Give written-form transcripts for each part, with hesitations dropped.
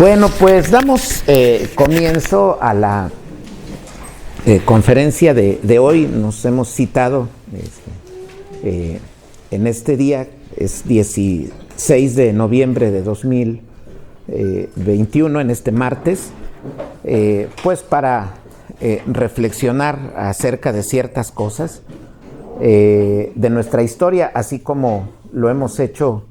Bueno, pues damos comienzo a la conferencia de hoy. Nos hemos citado en este día, es 16 de noviembre de 2021, en este martes, pues para reflexionar acerca de ciertas cosas de nuestra historia, así como lo hemos hecho,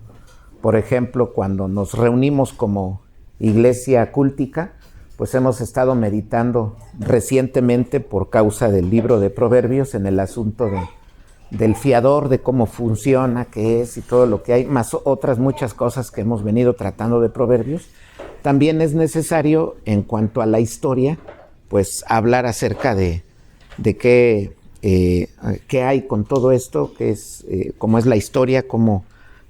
por ejemplo, cuando nos reunimos como Iglesia Cúltica, pues hemos estado meditando recientemente por causa del libro de Proverbios en el asunto del fiador, de cómo funciona, qué es y todo lo que hay, más otras muchas cosas que hemos venido tratando de Proverbios. También es necesario, en cuanto a la historia, pues hablar acerca de qué hay con todo esto, qué es, cómo es la historia,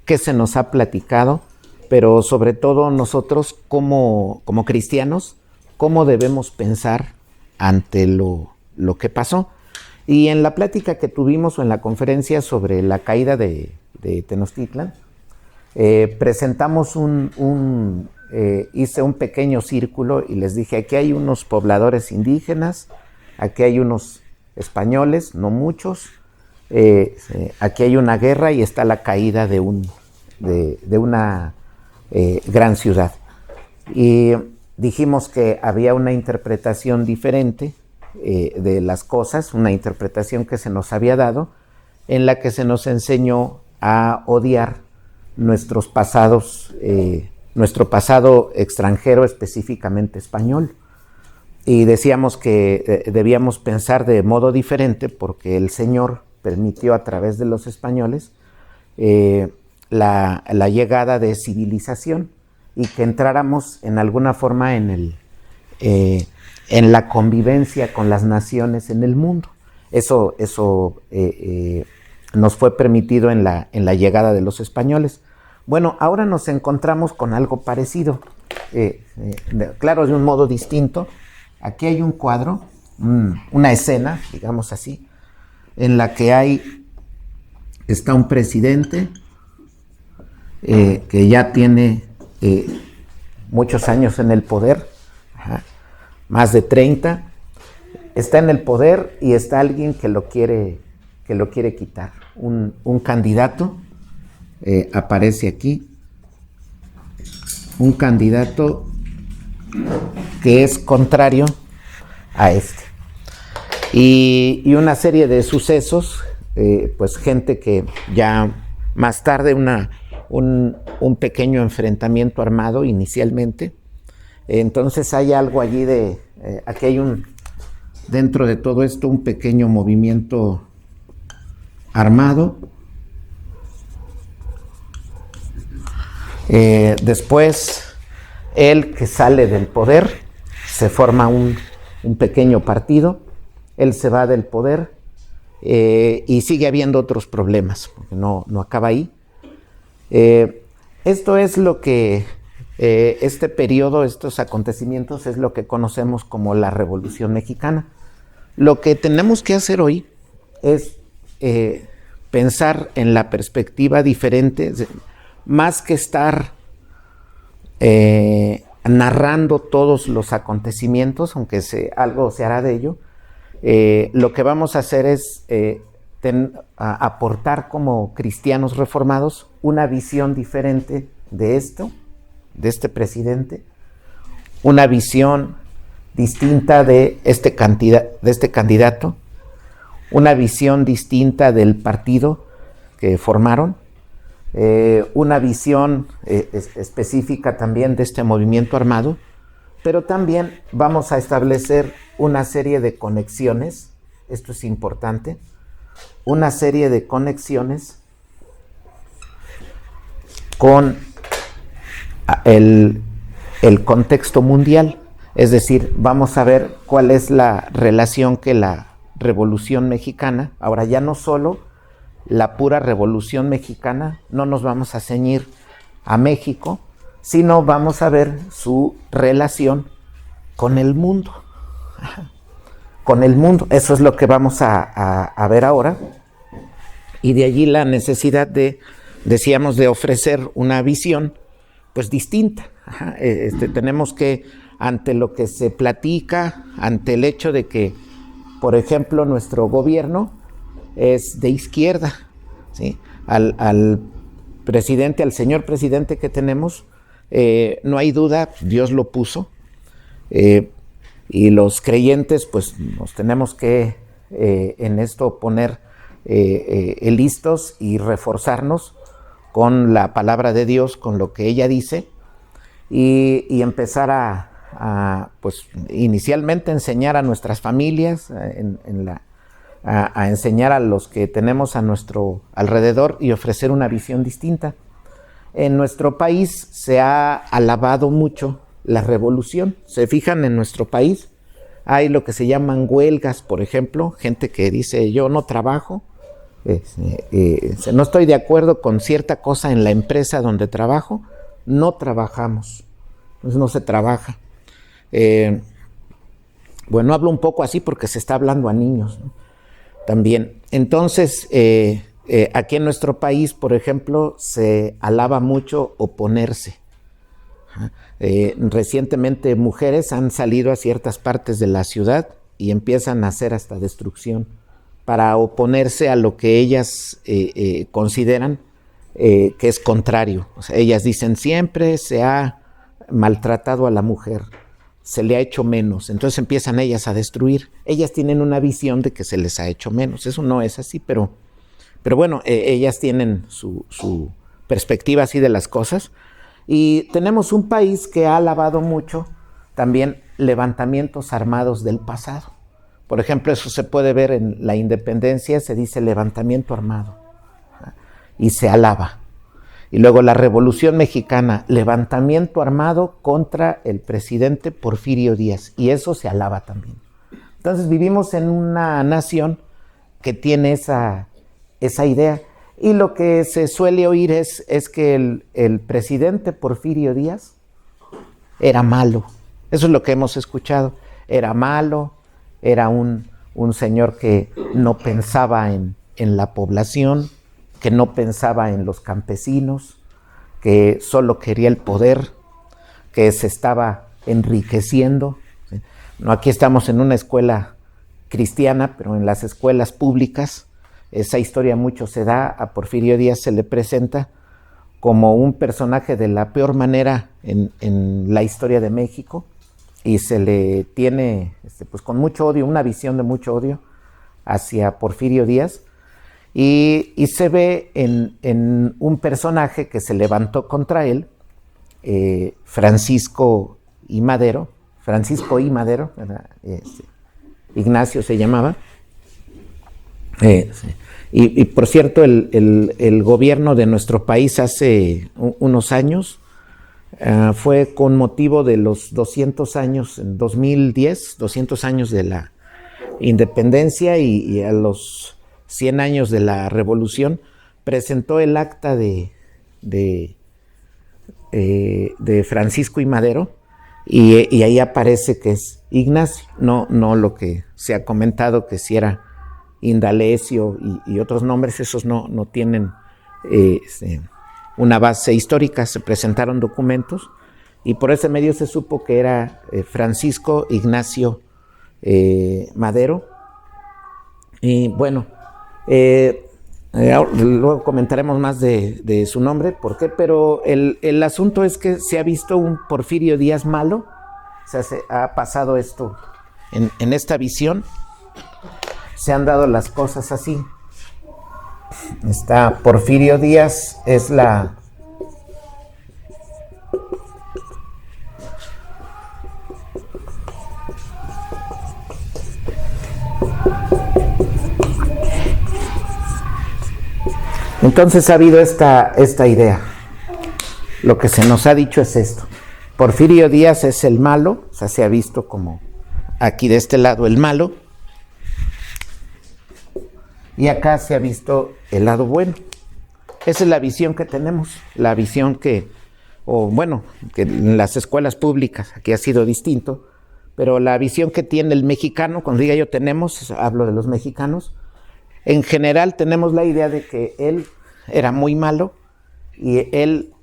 qué se nos ha platicado, pero sobre todo nosotros como cristianos, cómo debemos pensar ante lo que pasó. Y en la plática que tuvimos o en la conferencia sobre la caída de Tenochtitlan, presentamos hice un pequeño círculo y les dije, aquí hay unos pobladores indígenas, aquí hay unos españoles, no muchos, aquí hay una guerra y está la caída de una gran ciudad. Y dijimos que había una interpretación diferente de las cosas, una interpretación que se nos había dado, en la que se nos enseñó a odiar nuestros pasados, nuestro pasado extranjero, específicamente español. Y decíamos que debíamos pensar de modo diferente porque el Señor permitió a través de los españoles la llegada de civilización y que entráramos en alguna forma en la convivencia con las naciones en el mundo. Eso nos fue permitido en la llegada de los españoles. Bueno, ahora nos encontramos con algo parecido, claro, de un modo distinto. Aquí hay un cuadro, una escena, digamos así, en la que está un presidente que ya tiene muchos años en el poder, más de 30, está en el poder y está alguien que lo quiere quitar, un candidato, aparece aquí, un candidato que es contrario a este, y una serie de sucesos, pues gente que ya más tarde un pequeño enfrentamiento armado inicialmente. Entonces hay algo allí aquí hay dentro de todo esto un pequeño movimiento armado. Después, él que sale del poder, se forma un pequeño partido, él se va del poder y sigue habiendo otros problemas, porque no acaba ahí. Esto es lo que, este periodo, estos acontecimientos es lo que conocemos como la Revolución Mexicana. Lo que tenemos que hacer hoy es pensar en la perspectiva diferente, más que estar narrando todos los acontecimientos, aunque algo se hará de ello. Lo que vamos a hacer es aportar como cristianos reformados una visión diferente de este presidente, una visión distinta de este candidato, una visión distinta del partido que formaron, una visión específica también de este movimiento armado, pero también vamos a establecer una serie de conexiones, esto es importante, una serie de conexiones con el contexto mundial. Es decir, vamos a ver cuál es la relación que la Revolución Mexicana, ahora ya no solo la pura Revolución Mexicana, no nos vamos a ceñir a México, sino vamos a ver su relación con el mundo. Con el mundo, eso es lo que vamos a ver ahora, y de allí la necesidad decíamos, de ofrecer una visión pues distinta, Tenemos que, ante lo que se platica, ante el hecho de que, por ejemplo, nuestro gobierno es de izquierda, ¿sí? Al presidente, al señor presidente que tenemos, no hay duda, Dios lo puso, y los creyentes pues nos tenemos que en esto poner listos y reforzarnos con la palabra de Dios, con lo que ella dice, y empezar a pues inicialmente enseñar a nuestras familias, a enseñar a los que tenemos a nuestro alrededor y ofrecer una visión distinta. En nuestro país se ha alabado mucho la revolución. Se fijan, en nuestro país hay lo que se llaman huelgas, por ejemplo, gente que dice yo no trabajo, no estoy de acuerdo con cierta cosa en la empresa donde trabajo, no trabajamos, entonces no se trabaja. Bueno, hablo un poco así porque se está hablando a niños, ¿no? También. Entonces, aquí en nuestro país, por ejemplo, se alaba mucho oponerse. Recientemente mujeres han salido a ciertas partes de la ciudad y empiezan a hacer hasta destrucción para oponerse a lo que ellas consideran que es contrario. O sea, ellas dicen siempre se ha maltratado a la mujer, se le ha hecho menos, entonces empiezan ellas a destruir. Ellas tienen una visión de que se les ha hecho menos, eso no es así, pero bueno, ellas tienen su perspectiva así de las cosas. Y tenemos un país que ha alabado mucho también levantamientos armados del pasado. Por ejemplo, eso se puede ver en la independencia, se dice levantamiento armado y se alaba. Y luego la Revolución Mexicana, levantamiento armado contra el presidente Porfirio Díaz, y eso se alaba también. Entonces vivimos en una nación que tiene esa idea. Y lo que se suele oír es que el presidente Porfirio Díaz era malo. Eso es lo que hemos escuchado. Era malo, era un señor que no pensaba en la población, que no pensaba en los campesinos, que solo quería el poder, que se estaba enriqueciendo. No, aquí estamos en una escuela cristiana, pero en las escuelas públicas esa historia mucho se da. A Porfirio Díaz se le presenta como un personaje de la peor manera en la historia de México, y se le tiene pues con mucho odio, una visión de mucho odio hacia Porfirio Díaz, y se ve en un personaje que se levantó contra él, Francisco I. Madero, Ignacio se llamaba. Y por cierto, el gobierno de nuestro país hace unos años fue con motivo de los 200 años, en 2010, 200 años de la independencia y a los 100 años de la revolución, presentó el acta de Francisco I. Madero, y ahí aparece que es Ignacio, no lo que se ha comentado que si era Indalecio y otros nombres. Esos no tienen una base histórica. Se presentaron documentos y por ese medio se supo que era Francisco Ignacio Madero. Y bueno, luego comentaremos más de su nombre, por qué, pero el asunto es que se ha visto un Porfirio Díaz malo. O sea, se ha pasado esto en esta visión. Se han dado las cosas así. Está Porfirio Díaz, es la entonces ha habido esta idea. Lo que se nos ha dicho es esto: Porfirio Díaz es el malo, o sea, se ha visto como aquí de este lado el malo, y acá se ha visto el lado bueno. Esa es la visión que tenemos, la visión que en las escuelas públicas aquí ha sido distinto, pero la visión que tiene el mexicano, cuando diga yo tenemos, hablo de los mexicanos, en general tenemos la idea de que él era muy malo y él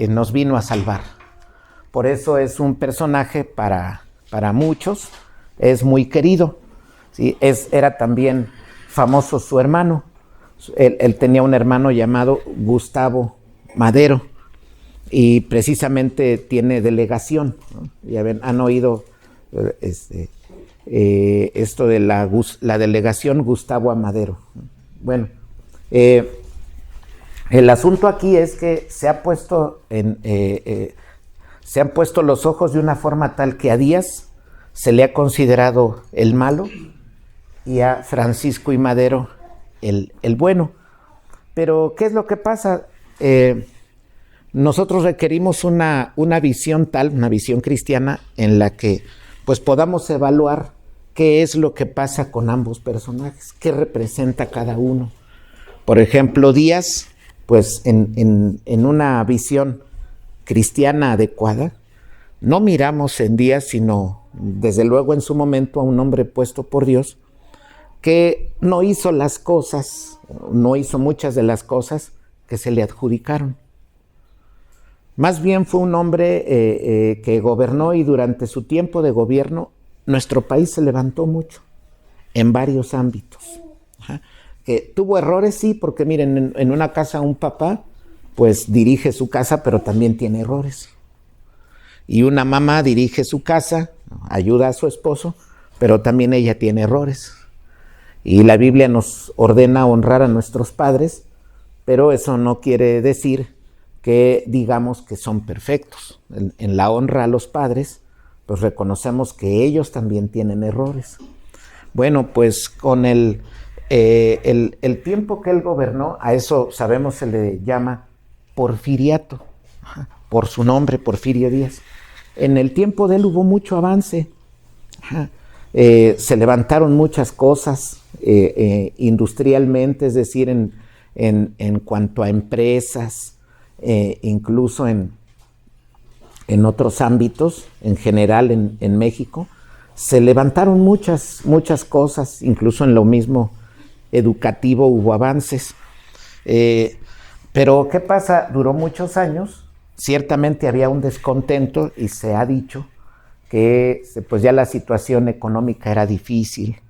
nos vino a salvar. por eso es un personaje para muchos, es muy querido, ¿sí? Era también famoso su hermano. Él tenía un hermano llamado Gustavo Madero y precisamente tiene delegación, ¿no? Ya ven, han oído esto de la delegación Gustavo Amadero. Bueno, el asunto aquí es que se han puesto los ojos de una forma tal que a Díaz se le ha considerado el malo y a Francisco I. Madero el bueno. Pero ¿qué es lo que pasa? Nosotros requerimos una visión una visión cristiana en la que pues podamos evaluar qué es lo que pasa con ambos personajes, qué representa cada uno. Por ejemplo, Díaz, pues en una visión cristiana adecuada, no miramos en Díaz, sino desde luego en su momento a un hombre puesto por Dios, que no hizo muchas de las cosas que se le adjudicaron. Más bien fue un hombre que gobernó, y durante su tiempo de gobierno nuestro país se levantó mucho en varios ámbitos. Que tuvo errores, sí, porque miren, en una casa un papá pues dirige su casa, pero también tiene errores. Y una mamá dirige su casa, ayuda a su esposo, pero también ella tiene errores. Y la Biblia nos ordena honrar a nuestros padres, pero eso no quiere decir que digamos que son perfectos. En la honra a los padres, pues reconocemos que ellos también tienen errores. Bueno, pues con el tiempo que él gobernó, a eso sabemos se le llama porfiriato, por su nombre, Porfirio Díaz. En el tiempo de él hubo mucho avance. Se levantaron muchas cosas industrialmente, es decir, en cuanto a empresas, incluso en otros ámbitos, en general en México, se levantaron muchas cosas, incluso en lo mismo educativo hubo avances. Pero ¿qué pasa? Duró muchos años, ciertamente había un descontento y se ha dicho que pues ya la situación económica era difícil,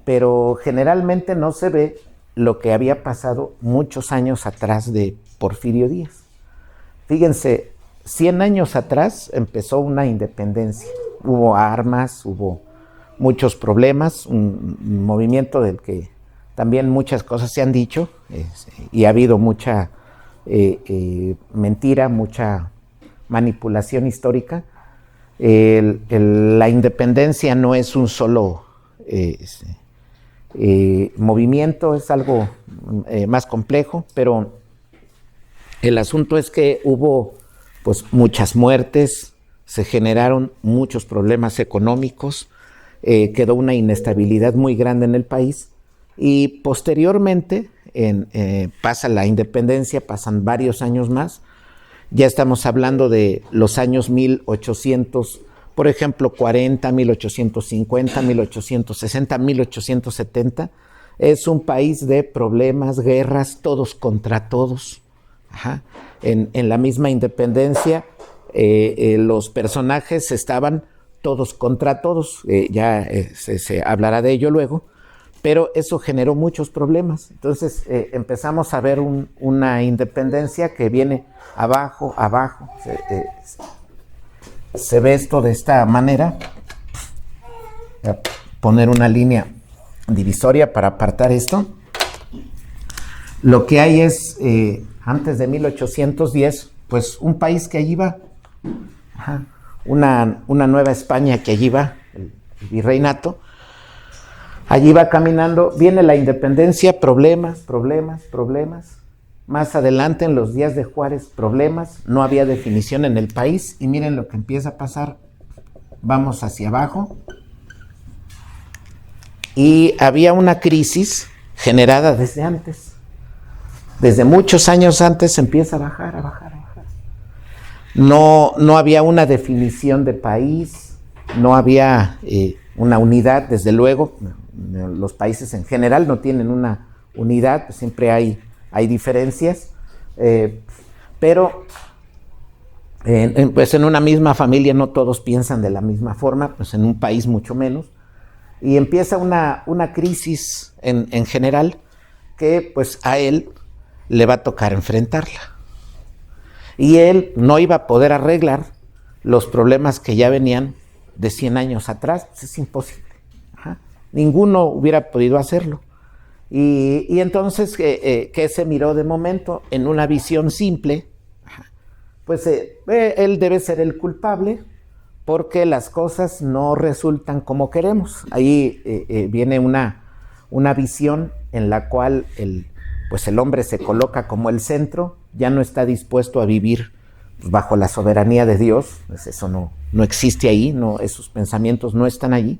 pero generalmente no se ve lo que había pasado muchos años atrás de Porfirio Díaz. Fíjense, 100 años atrás empezó una independencia, hubo armas, hubo muchos problemas, un movimiento del que también muchas cosas se han dicho, y ha habido mucha mentira, mucha manipulación histórica. La independencia no es un solo movimiento, es algo más complejo, pero el asunto es que hubo pues muchas muertes, se generaron muchos problemas económicos, quedó una inestabilidad muy grande en el país, y posteriormente pasa la independencia, pasan varios años más. Ya estamos hablando de los años 1800, por ejemplo, 40, 1850, 1860, 1870. Es un país de problemas, guerras, todos contra todos. En la misma independencia, los personajes estaban todos contra todos. Se hablará de ello luego, pero eso generó muchos problemas. Entonces empezamos a ver una independencia que viene abajo. Se ve esto de esta manera. Voy a poner una línea divisoria para apartar esto. Lo que hay es, antes de 1810, pues un país que allí va, una Nueva España que allí va, el virreinato. Allí va caminando, viene la independencia, problemas. Más adelante, en los días de Juárez, problemas, no había definición en el país, y miren lo que empieza a pasar. Vamos hacia abajo. Y había una crisis generada desde antes. Desde muchos años antes empieza a bajar. No había una definición de país, no había una unidad, desde luego. Los países en general no tienen una unidad, siempre hay diferencias, pero Pues en una misma familia no todos piensan de la misma forma, pues en un país mucho menos. Y empieza una crisis en general que pues a él le va a tocar enfrentarla. Y él no iba a poder arreglar los problemas que ya venían de 100 años atrás, pues es imposible. Ajá. Ninguno hubiera podido hacerlo. Y entonces, ¿qué se miró de momento? En una visión simple, pues él debe ser el culpable porque las cosas no resultan como queremos. Ahí viene una visión en la cual pues el hombre se coloca como el centro, ya no está dispuesto a vivir bajo la soberanía de Dios, pues eso no existe ahí, esos pensamientos no están allí,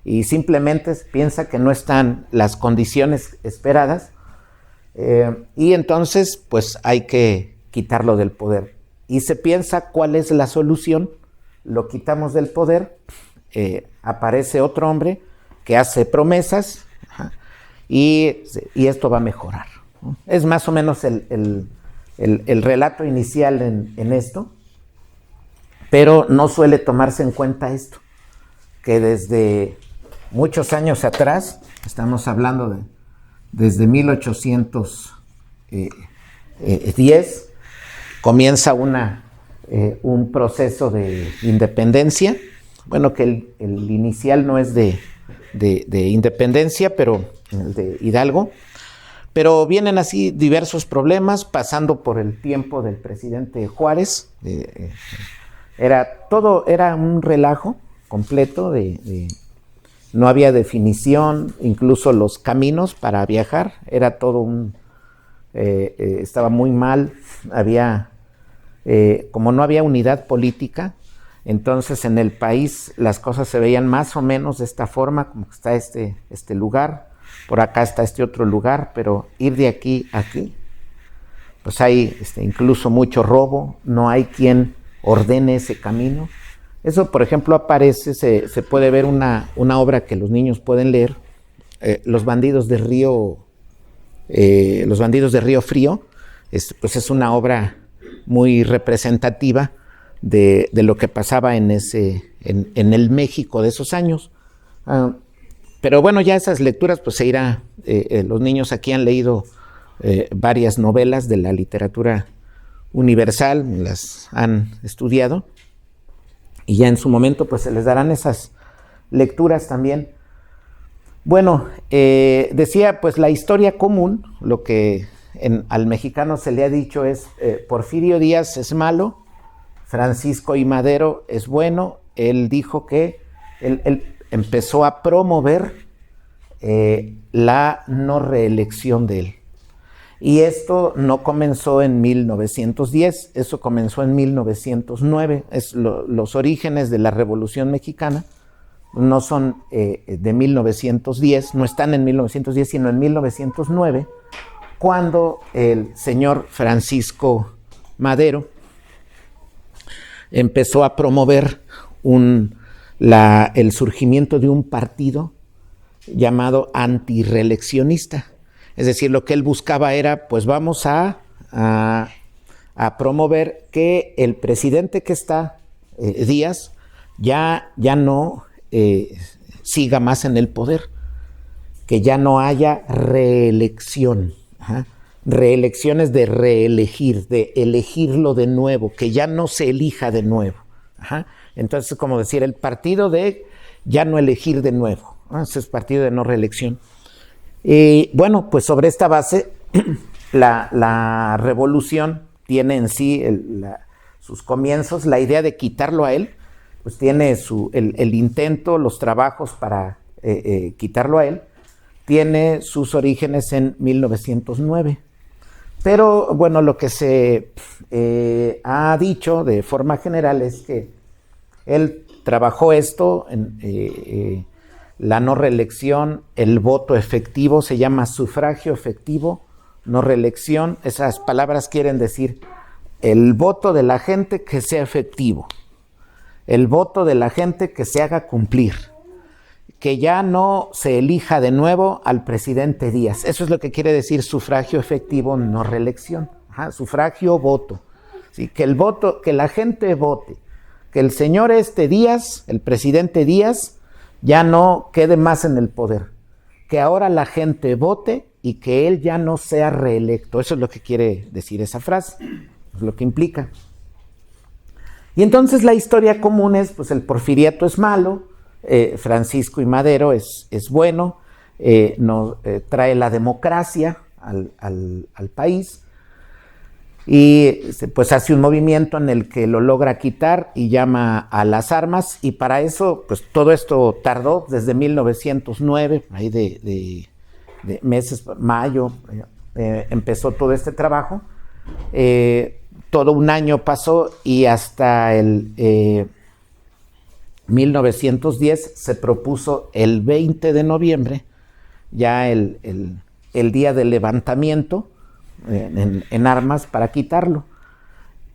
y simplemente piensa que no están las condiciones esperadas, y entonces pues hay que quitarlo del poder. Y se piensa cuál es la solución, lo quitamos del poder, aparece otro hombre que hace promesas, y esto va a mejorar. Es más o menos el relato inicial en esto, pero no suele tomarse en cuenta esto, que desde muchos años atrás, estamos hablando desde 1810, comienza un proceso de independencia, bueno, que el inicial no es de independencia, pero el de Hidalgo, pero vienen así diversos problemas, pasando por el tiempo del presidente Juárez. Todo era un relajo completo, no había definición, incluso los caminos para viajar, era todo estaba muy mal, como no había unidad política, entonces en el país las cosas se veían más o menos de esta forma, como que está este lugar, por acá está este otro lugar, pero ir de aquí a aquí, pues hay incluso mucho robo, no hay quien ordene ese camino. Eso, por ejemplo, aparece, se puede ver una obra que los niños pueden leer, Los bandidos de Río Frío, pues es una obra muy representativa de lo que pasaba en el México de esos años. Pero bueno, ya esas lecturas pues se irá, los niños aquí han leído varias novelas de la literatura universal, las han estudiado, y ya en su momento pues se les darán esas lecturas también. Bueno, decía pues la historia común, lo que al mexicano se le ha dicho es Porfirio Díaz es malo, Francisco I. Madero es bueno. Él dijo que él empezó a promover la no reelección de él. Y esto no comenzó en 1910, eso comenzó en 1909. Los orígenes de la Revolución Mexicana no son de 1910, no están en 1910, sino en 1909, cuando el señor Francisco Madero empezó a promover el surgimiento de un partido llamado antirreeleccionista. Es decir, lo que él buscaba era, pues vamos a promover que el presidente que está, Díaz, ya no siga más en el poder, que ya no haya reelección. Reelecciones de reelegir, de elegirlo de nuevo, que ya no se elija de nuevo. Entonces, como decir, el partido de ya no elegir de nuevo. Ese es partido de no reelección. Y bueno, pues sobre esta base, la revolución tiene en sí sus comienzos, la idea de quitarlo a él, pues tiene el intento, los trabajos para quitarlo a él, tiene sus orígenes en 1909. Pero bueno, lo que se ha dicho de forma general es que él trabajó esto en la no reelección, el voto efectivo, se llama sufragio efectivo, no reelección. Esas palabras quieren decir el voto de la gente que sea efectivo, el voto de la gente que se haga cumplir, que ya no se elija de nuevo al presidente Díaz. Eso es lo que quiere decir sufragio efectivo, no reelección. Sufragio, voto. ¿sí? Que el voto, que la gente vote, que el señor Díaz, el presidente Díaz, ya no quede más en el poder, que ahora la gente vote y que él ya no sea reelecto. Eso es lo que quiere decir esa frase, es lo que implica. Y entonces la historia común es, pues el porfiriato es malo, Francisco I. Madero es bueno, trae la democracia al país, y pues hace un movimiento en el que lo logra quitar y llama a las armas, y para eso pues todo esto tardó desde 1909, ahí de meses, mayo, empezó todo este trabajo, todo un año pasó y hasta el 1910 se propuso el 20 de noviembre, ya el día del levantamiento en armas para quitarlo.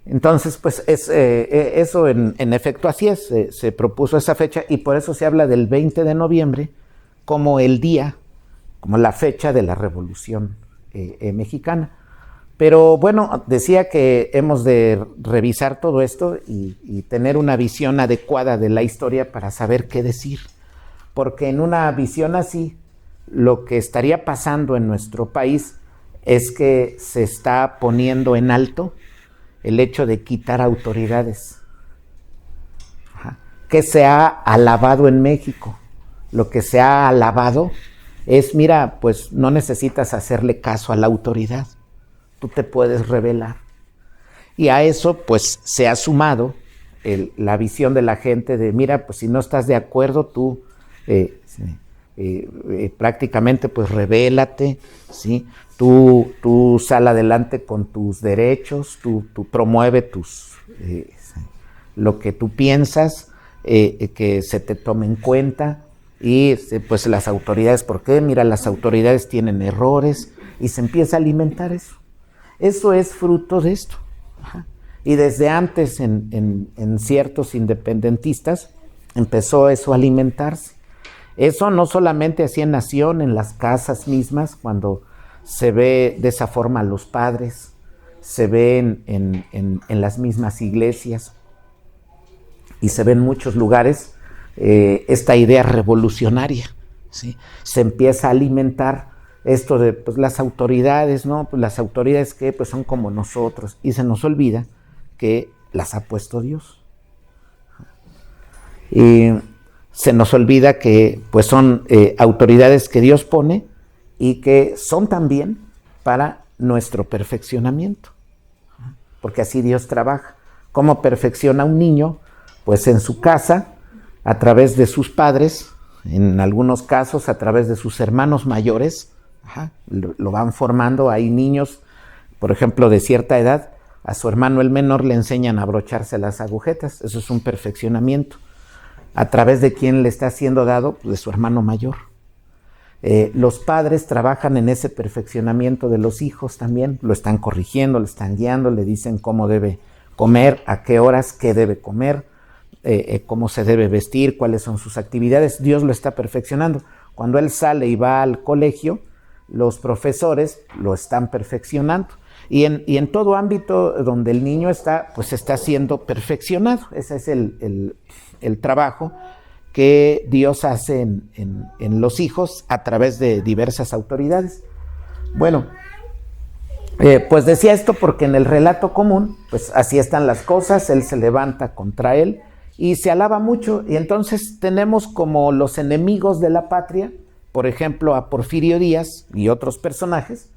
Entonces, pues eso en efecto así es, se propuso esa fecha y por eso se habla del 20 de noviembre como el día, como la fecha de la Revolución Mexicana. Pero bueno, decía que hemos de revisar todo esto y tener una visión adecuada de la historia para saber qué decir, porque en una visión así, lo que estaría pasando en nuestro país es que se está poniendo en alto el hecho de quitar autoridades. ¿Qué se ha alabado en México? Lo que se ha alabado es, mira, pues no necesitas hacerle caso a la autoridad, tú te puedes rebelar. Y a eso pues se ha sumado la visión de la gente de, mira, pues si no estás de acuerdo, tú prácticamente pues rebélate, ¿sí? Tú sal adelante con tus derechos, tú promueve lo que tú piensas, que se te tome en cuenta, y pues las autoridades, ¿por qué? Mira, las autoridades tienen errores, y se empieza a alimentar eso. Eso es fruto de esto. Ajá. Y desde antes en ciertos independentistas empezó eso a alimentarse. Eso no solamente así en nación, en las casas mismas, cuando se ve de esa forma a los padres, se ve en las mismas iglesias y se ve en muchos lugares esta idea revolucionaria, ¿sí? Se empieza a alimentar esto de pues, las autoridades, ¿no? Pues, las autoridades que pues, son como nosotros, y se nos olvida que las ha puesto Dios. Y se nos olvida que pues, son autoridades que Dios pone y que son también para nuestro perfeccionamiento, porque así Dios trabaja. ¿Cómo perfecciona a un niño? Pues en su casa, a través de sus padres, en algunos casos a través de sus hermanos mayores. Lo van formando. Hay niños, por ejemplo, de cierta edad, a su hermano el menor le enseñan a abrocharse las agujetas. Eso es un perfeccionamiento. ¿A través de quién le está siendo dado? Pues de su hermano mayor. Los padres trabajan en ese perfeccionamiento de los hijos también, lo están corrigiendo, lo están guiando, le dicen cómo debe comer, a qué horas, qué debe comer, cómo se debe vestir, cuáles son sus actividades. Dios lo está perfeccionando. Cuando él sale y va al colegio, los profesores lo están perfeccionando. Y en todo ámbito donde el niño está, pues está siendo perfeccionado. Ese es el trabajo que Dios hace en los hijos a través de diversas autoridades. Bueno, pues decía esto porque en el relato común, pues así están las cosas, él se levanta contra él y se alaba mucho, y entonces tenemos como los enemigos de la patria, por ejemplo, a Porfirio Díaz y otros personajes,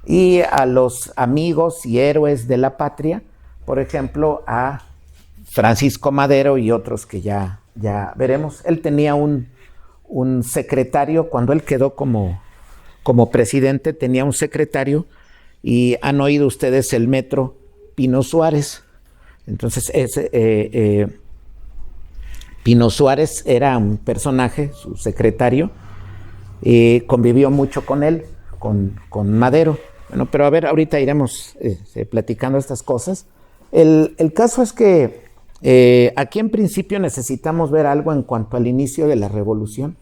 y a los amigos y héroes de la patria, por ejemplo, a Francisco Madero y otros que ya veremos. Él tenía un secretario, cuando él quedó como presidente, tenía un secretario, y han oído ustedes el metro Pino Suárez. Entonces, Pino Suárez era un personaje, su secretario, convivió mucho con él, con Madero. Bueno, pero a ver, ahorita iremos platicando estas cosas. El caso es que aquí en principio necesitamos ver algo en cuanto al inicio de la revolución.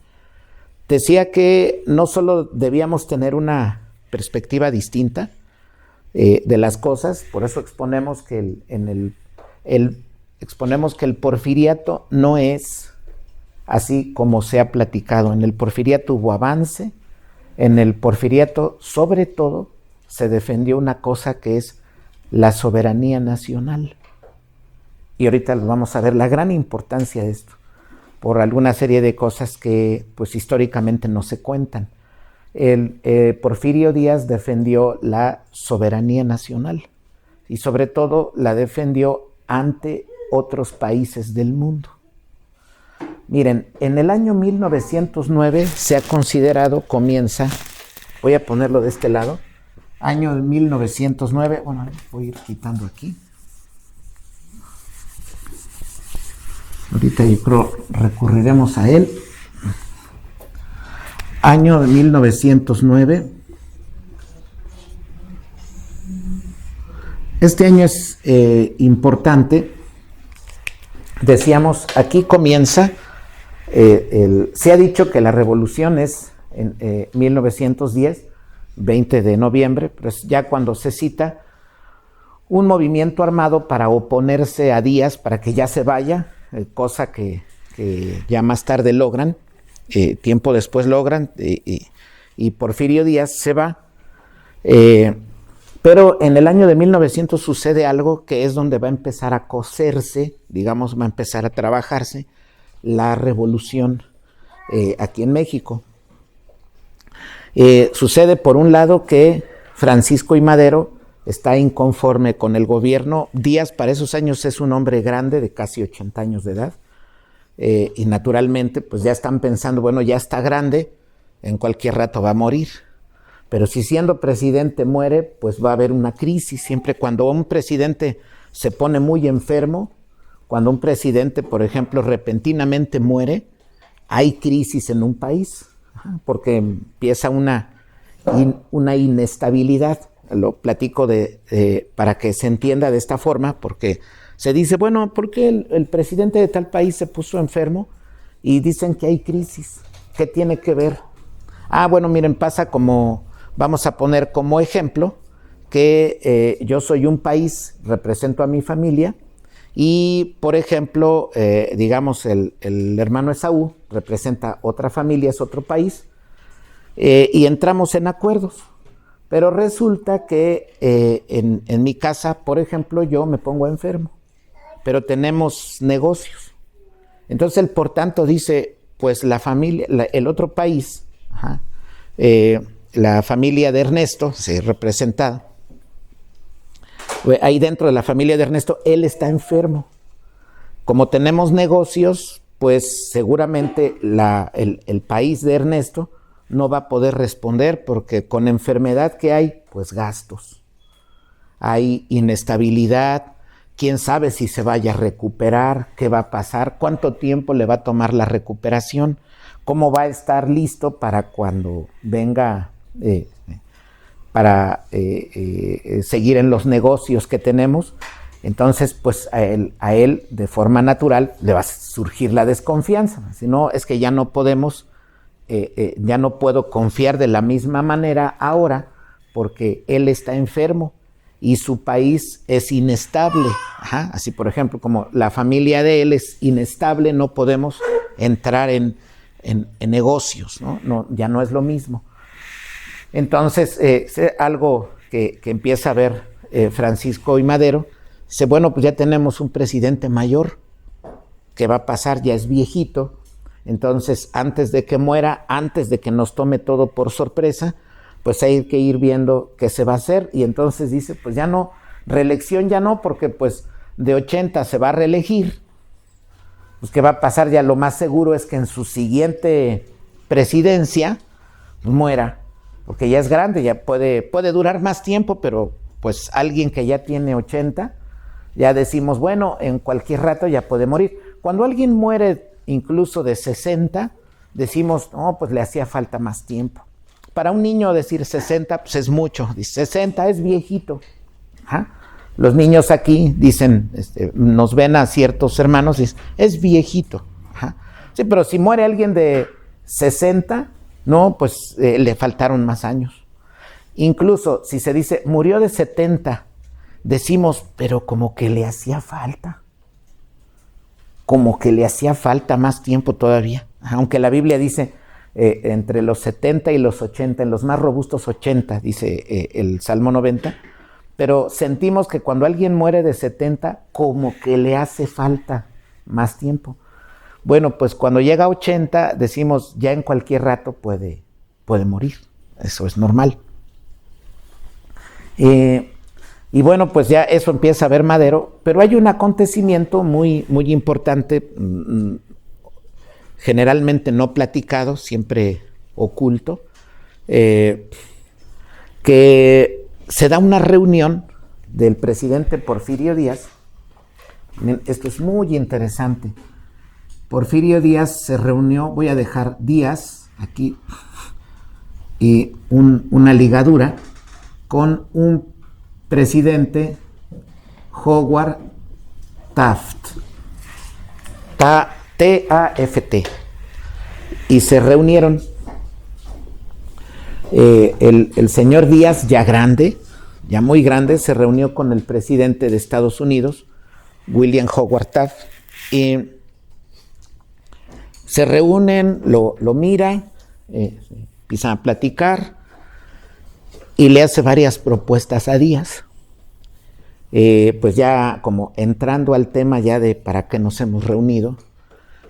Decía que no solo debíamos tener una perspectiva distinta, de las cosas. Por eso exponemos que exponemos que el porfiriato no es así como se ha platicado. En el porfiriato hubo avance. En el porfiriato, sobre todo, se defendió una cosa que es la soberanía nacional. Y ahorita vamos a ver la gran importancia de esto, por alguna serie de cosas que pues históricamente no se cuentan. Porfirio Díaz defendió la soberanía nacional y sobre todo la defendió ante otros países del mundo. Miren, en el año 1909 se ha considerado, comienza, voy a ponerlo de este lado, año 1909, bueno, voy a ir quitando aquí. Ahorita yo creo recurriremos a él. Año de 1909. Este año es importante. Decíamos, aquí comienza, se ha dicho que la revolución es en 1910, 20 de noviembre, pero es ya cuando se cita un movimiento armado para oponerse a Díaz, para que ya se vaya, cosa que ya más tarde logran, tiempo después logran, y Porfirio Díaz se va. Pero en el año de 1900 sucede algo que es donde va a empezar a cocerse, digamos, va a empezar a trabajarse la revolución aquí en México. Sucede por un lado que Francisco I. Madero está inconforme con el gobierno. Díaz para esos años es un hombre grande de casi 80 años de edad, y naturalmente pues ya están pensando, bueno, ya está grande, en cualquier rato va a morir. Pero si siendo presidente muere, pues va a haber una crisis. Siempre cuando un presidente se pone muy enfermo, cuando un presidente, por ejemplo, repentinamente muere, hay crisis en un país, porque empieza una inestabilidad. Lo platico para que se entienda de esta forma, porque se dice, bueno, ¿por qué el presidente de tal país se puso enfermo? Y dicen que hay crisis. ¿Qué tiene que ver? Bueno, miren, pasa como... Vamos a poner como ejemplo que yo soy un país, represento a mi familia y, por ejemplo, digamos el hermano Esaú representa otra familia, es otro país, y entramos en acuerdos. Pero resulta que en mi casa, por ejemplo, yo me pongo enfermo, pero tenemos negocios. Entonces él, por tanto, dice, pues la familia, el otro país, la familia de Ernesto, se representa, ahí dentro de la familia de Ernesto, él está enfermo. Como tenemos negocios, pues seguramente el país de Ernesto no va a poder responder, porque con enfermedad que hay, pues gastos. Hay inestabilidad, quién sabe si se vaya a recuperar, qué va a pasar, cuánto tiempo le va a tomar la recuperación, cómo va a estar listo para cuando venga... para seguir en los negocios que tenemos. Entonces pues a él de forma natural le va a surgir la desconfianza, si no es que ya no podemos, ya no puedo confiar de la misma manera ahora, porque él está enfermo y su país es inestable. Así por ejemplo, como la familia de él es inestable, no podemos entrar en negocios, ¿no? Ya no es lo mismo. Entonces, algo que empieza a ver Francisco I. Madero, dice, bueno, pues ya tenemos un presidente mayor, ¿qué va a pasar? Ya es viejito, entonces antes de que muera, antes de que nos tome todo por sorpresa, pues hay que ir viendo qué se va a hacer. Y entonces dice, pues ya no, reelección ya no, porque pues de 80 se va a reelegir. Pues qué va a pasar, ya lo más seguro es que en su siguiente presidencia muera, porque ya es grande, ya puede durar más tiempo, pero pues alguien que ya tiene 80, ya decimos, bueno, en cualquier rato ya puede morir. Cuando alguien muere incluso de 60, decimos, no, pues le hacía falta más tiempo. Para un niño decir 60, pues es mucho, dice 60 es viejito. Los niños aquí dicen, nos ven a ciertos hermanos, dicen, es viejito. Sí, pero si muere alguien de 60, no, pues le faltaron más años. Incluso si se dice murió de 70, decimos, pero como que le hacía falta. Como que le hacía falta más tiempo todavía. Aunque la Biblia dice entre los 70 y los 80, en los más robustos 80, dice el Salmo 90, pero sentimos que cuando alguien muere de 70, como que le hace falta más tiempo. Bueno, pues cuando llega a 80, decimos, ya en cualquier rato puede morir. Eso es normal. Y bueno, pues ya eso empieza a ver Madero, pero hay un acontecimiento muy, muy importante, generalmente no platicado, siempre oculto, que se da una reunión del presidente Porfirio Díaz. Esto es muy interesante. Porfirio Díaz se reunió, voy a dejar Díaz aquí, y una ligadura con un presidente Howard Taft, T-A-F-T, y se reunieron. El señor Díaz, ya grande, ya muy grande, se reunió con el presidente de Estados Unidos, William Howard Taft, y se reúnen, lo mira, empiezan a platicar, y le hace varias propuestas a Díaz. Pues ya como entrando al tema ya de para qué nos hemos reunido,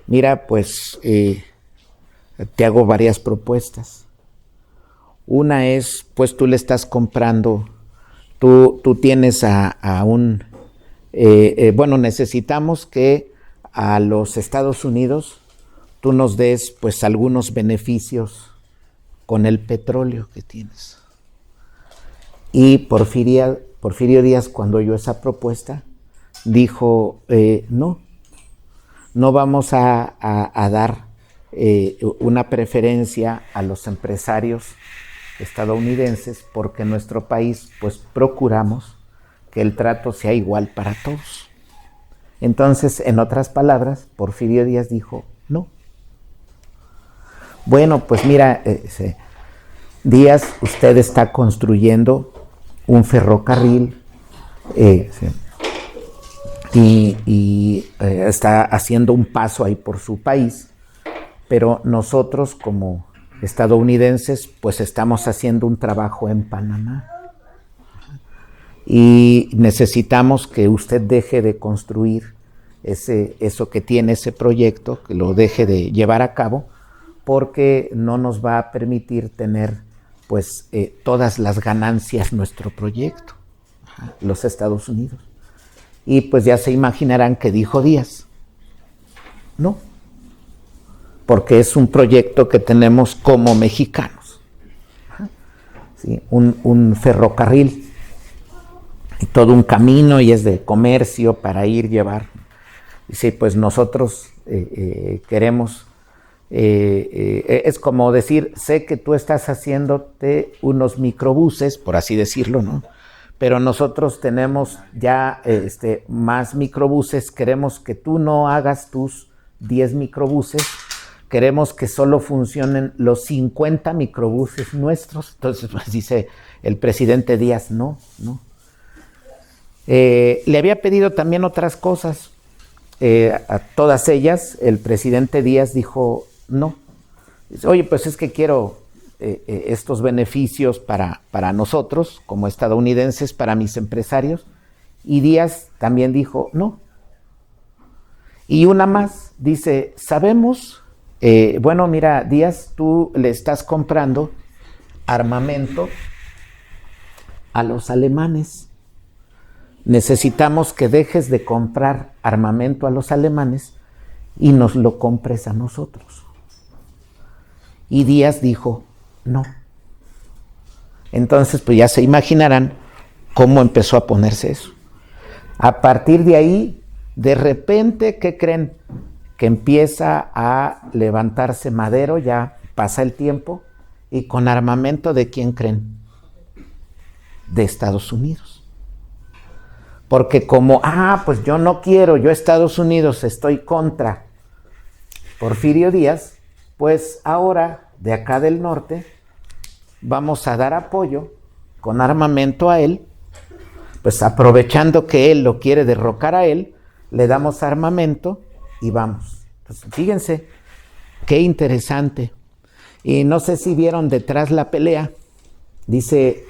mira, pues te hago varias propuestas. Una es, pues tú le estás comprando, tú tienes a un, bueno, necesitamos que a los Estados Unidos tú nos des pues algunos beneficios con el petróleo que tienes. Y Porfirio Díaz, cuando oyó esa propuesta, dijo, no vamos a dar una preferencia a los empresarios estadounidenses, porque en nuestro país pues procuramos que el trato sea igual para todos. Entonces, en otras palabras, Porfirio Díaz dijo, no. Bueno, pues mira, Díaz, usted está construyendo un ferrocarril y está haciendo un paso ahí por su país, pero nosotros como estadounidenses pues estamos haciendo un trabajo en Panamá y necesitamos que usted deje de construir eso que tiene ese proyecto, que lo deje de llevar a cabo, porque no nos va a permitir tener pues todas las ganancias nuestro proyecto, los Estados Unidos. Y pues ya se imaginarán que dijo Díaz, no, porque es un proyecto que tenemos como mexicanos, ¿sí? Un ferrocarril y todo un camino, y es de comercio para ir, llevar. Dice, pues nosotros queremos, es como decir, sé que tú estás haciéndote unos microbuses, por así decirlo, ¿no? Pero nosotros tenemos ya más microbuses, queremos que tú no hagas tus 10 microbuses, queremos que solo funcionen los 50 microbuses nuestros. Entonces, pues dice el presidente Díaz, no. Le había pedido también otras cosas, a todas ellas el presidente Díaz dijo no. Dice, oye, pues es que quiero estos beneficios para nosotros como estadounidenses, para mis empresarios. Y Díaz también dijo no. Y una más, dice, sabemos, bueno, mira, Díaz, tú le estás comprando armamento a los alemanes. Necesitamos que dejes de comprar armamento a los alemanes y nos lo compres a nosotros. Y Díaz dijo, no. Entonces, pues ya se imaginarán cómo empezó a ponerse eso. A partir de ahí, de repente, ¿qué creen? Que empieza a levantarse Madero, ya pasa el tiempo, y con armamento ¿de quién creen? De Estados Unidos. Porque como, pues yo no quiero, yo Estados Unidos estoy contra Porfirio Díaz, pues ahora de acá del norte vamos a dar apoyo con armamento a él, pues aprovechando que él lo quiere derrocar a él, le damos armamento y vamos. Pues fíjense, qué interesante. Y no sé si vieron detrás la pelea, dice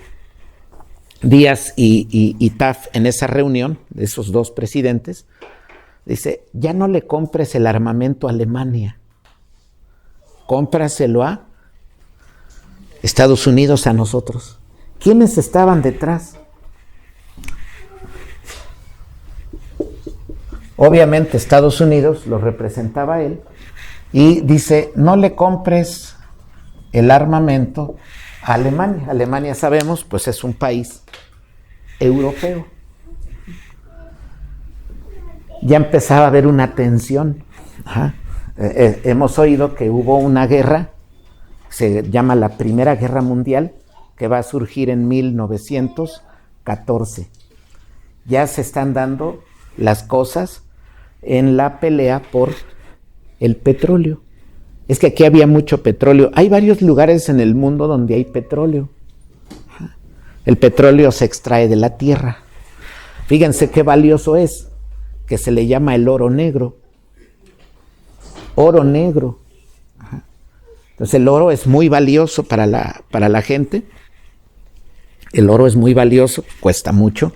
Díaz y Taft en esa reunión, de esos dos presidentes, dice, ya no le compres el armamento a Alemania, cómpraselo a Estados Unidos, a nosotros. ¿Quiénes estaban detrás? Obviamente Estados Unidos lo representaba él y dice, no le compres el armamento a Alemania. Alemania, sabemos, pues es un país europeo. Ya empezaba a haber una tensión. Hemos oído que hubo una guerra, se llama la Primera Guerra Mundial, que va a surgir en 1914. Ya se están dando las cosas en la pelea por el petróleo. Es que aquí había mucho petróleo. Hay varios lugares en el mundo donde hay petróleo. El petróleo se extrae de la tierra. Fíjense qué valioso es, que se le llama el oro negro. Oro negro. Entonces el oro es muy valioso para la gente. El oro es muy valioso, cuesta mucho.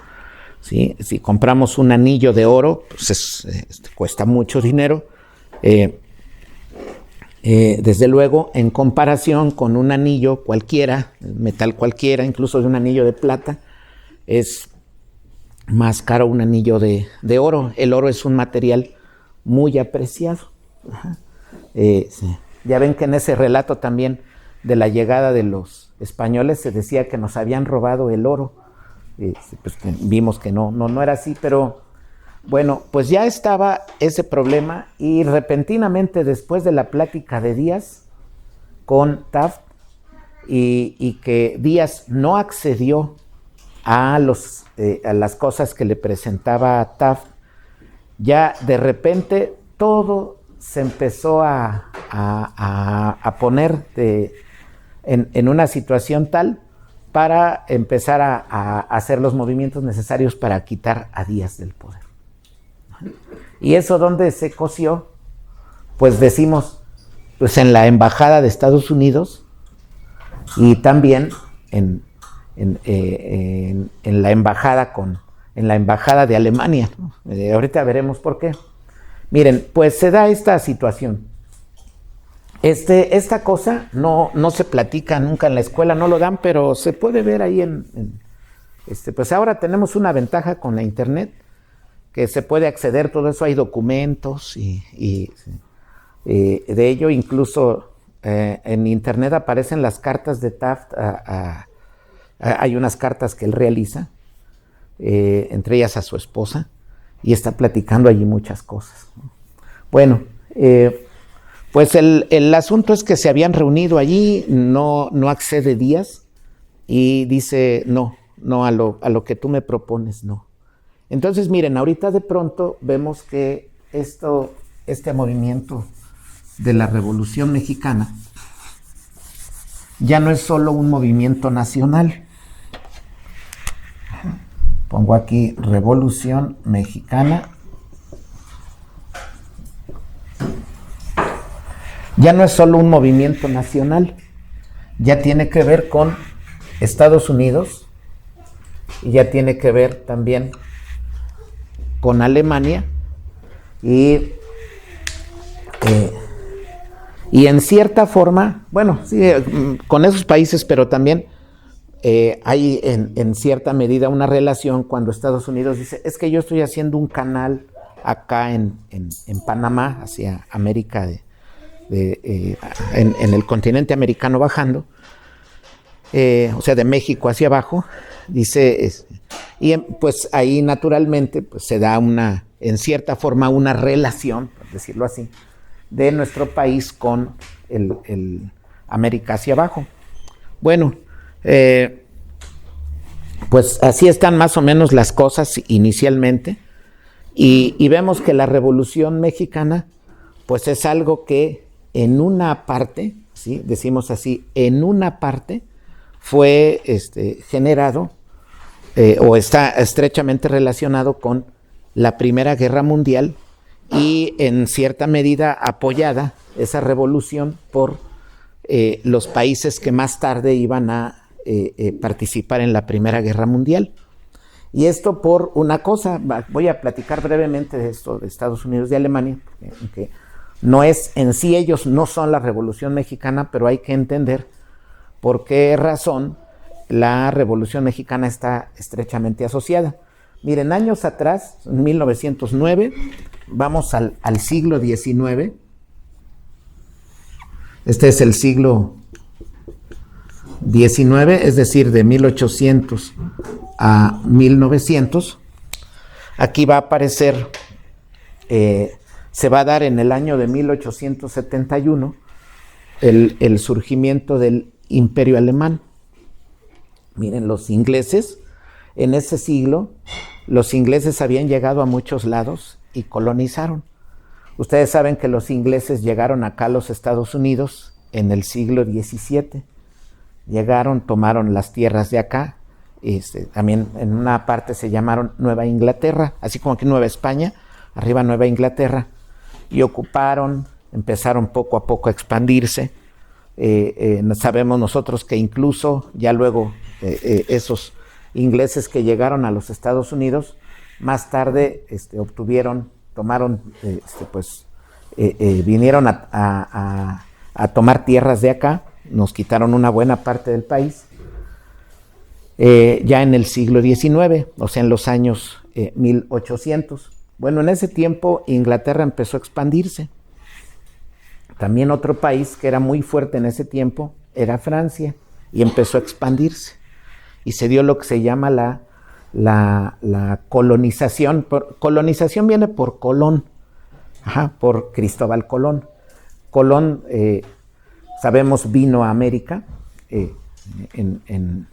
¿Sí? Si compramos un anillo de oro, pues cuesta mucho dinero. Desde luego, en comparación con un anillo cualquiera, metal cualquiera, incluso de un anillo de plata, es más caro un anillo de oro. El oro es un material muy apreciado. Sí. Ya ven que en ese relato también de la llegada de los españoles se decía que nos habían robado el oro. Pues vimos que no era así, pero bueno, pues ya estaba ese problema y repentinamente después de la plática de Díaz con Taft y que Díaz no accedió a las cosas que le presentaba Taft, ya de repente todo se empezó a poner en una situación tal para empezar a hacer los movimientos necesarios para quitar a Díaz del poder. ¿Y eso dónde se coció? Pues decimos, pues en la embajada de Estados Unidos y también en la embajada de Alemania, ¿no? Ahorita veremos por qué. Miren, pues se da esta situación. Esta cosa no se platica nunca en la escuela, no lo dan, pero se puede ver ahí pues ahora tenemos una ventaja con la internet, que se puede acceder, todo eso, hay documentos y de ello incluso en internet aparecen las cartas de Taft, hay unas cartas que él realiza, entre ellas a su esposa, y está platicando allí muchas cosas. Bueno, pues el asunto es que se habían reunido allí, no accede Díaz y dice no a lo que tú me propones, no. Entonces miren, ahorita de pronto vemos que este movimiento de la Revolución Mexicana ya no es solo un movimiento nacional. Pongo aquí Revolución Mexicana. Ya no es solo un movimiento nacional, ya tiene que ver con Estados Unidos y ya tiene que ver también con Alemania y en cierta forma, bueno, sí, con esos países, pero también hay en cierta medida una relación cuando Estados Unidos dice, es que yo estoy haciendo un canal acá en Panamá, hacia América en el continente americano bajando, o sea, de México hacia abajo, dice, y pues ahí naturalmente pues, se da en cierta forma una relación, por decirlo así, de nuestro país con el América hacia abajo. Bueno, pues así están más o menos las cosas inicialmente, y vemos que la Revolución Mexicana pues es algo que en una parte, ¿sí? Decimos así, en una parte, fue generado o está estrechamente relacionado con la Primera Guerra Mundial y en cierta medida apoyada esa revolución por los países que más tarde iban a participar en la Primera Guerra Mundial. Y esto por una cosa, voy a platicar brevemente de esto de Estados Unidos y Alemania, que no es en sí, ellos no son la Revolución Mexicana, pero hay que entender por qué razón la Revolución Mexicana está estrechamente asociada. Miren, años atrás, en 1909, vamos al siglo XIX. Este es el siglo XIX, es decir, de 1800 a 1900. Aquí va a aparecer, se va a dar en el año de 1871 el surgimiento del Imperio Alemán. Miren, los ingleses, en ese siglo, los ingleses habían llegado a muchos lados y colonizaron. Ustedes saben que los ingleses llegaron acá a los Estados Unidos en el siglo XVII. Llegaron, tomaron las tierras de acá, también en una parte se llamaron Nueva Inglaterra, así como aquí Nueva España, arriba Nueva Inglaterra, y ocuparon, empezaron poco a poco a expandirse. Sabemos nosotros que incluso ya luego esos ingleses que llegaron a los Estados Unidos, más tarde tomaron, vinieron a tomar tierras de acá, nos quitaron una buena parte del país, ya en el siglo XIX, o sea, en los años 1800. Bueno, en ese tiempo Inglaterra empezó a expandirse. También otro país que era muy fuerte en ese tiempo era Francia, y empezó a expandirse. Y se dio lo que se llama la colonización. Colonización viene por Colón, por Cristóbal Colón. Colón, sabemos, vino a América en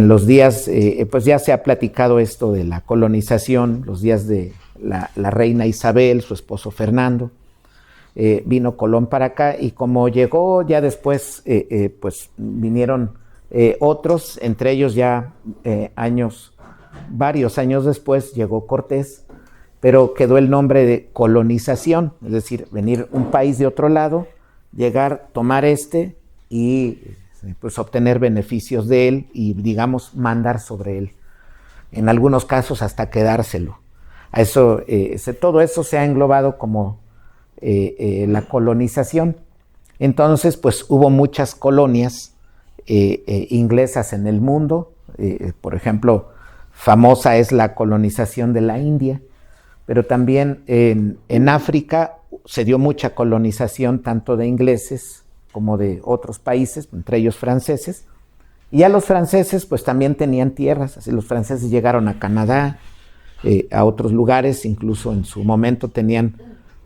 los días, pues ya se ha platicado esto de la colonización, los días de la reina Isabel, su esposo Fernando. Vino Colón para acá, y como llegó ya después, pues vinieron otros, entre ellos ya varios años después llegó Cortés, pero quedó el nombre de colonización, es decir, venir un país de otro lado, llegar, tomar y pues obtener beneficios de él y, digamos, mandar sobre él. En algunos casos hasta quedárselo. A eso, todo eso se ha englobado como la colonización. Entonces, pues hubo muchas colonias inglesas en el mundo. Por ejemplo, famosa es la colonización de la India, pero también en África se dio mucha colonización tanto de ingleses como de otros países, entre ellos franceses. Y a los franceses pues también tenían tierras, así los franceses llegaron a Canadá, a otros lugares, incluso en su momento tenían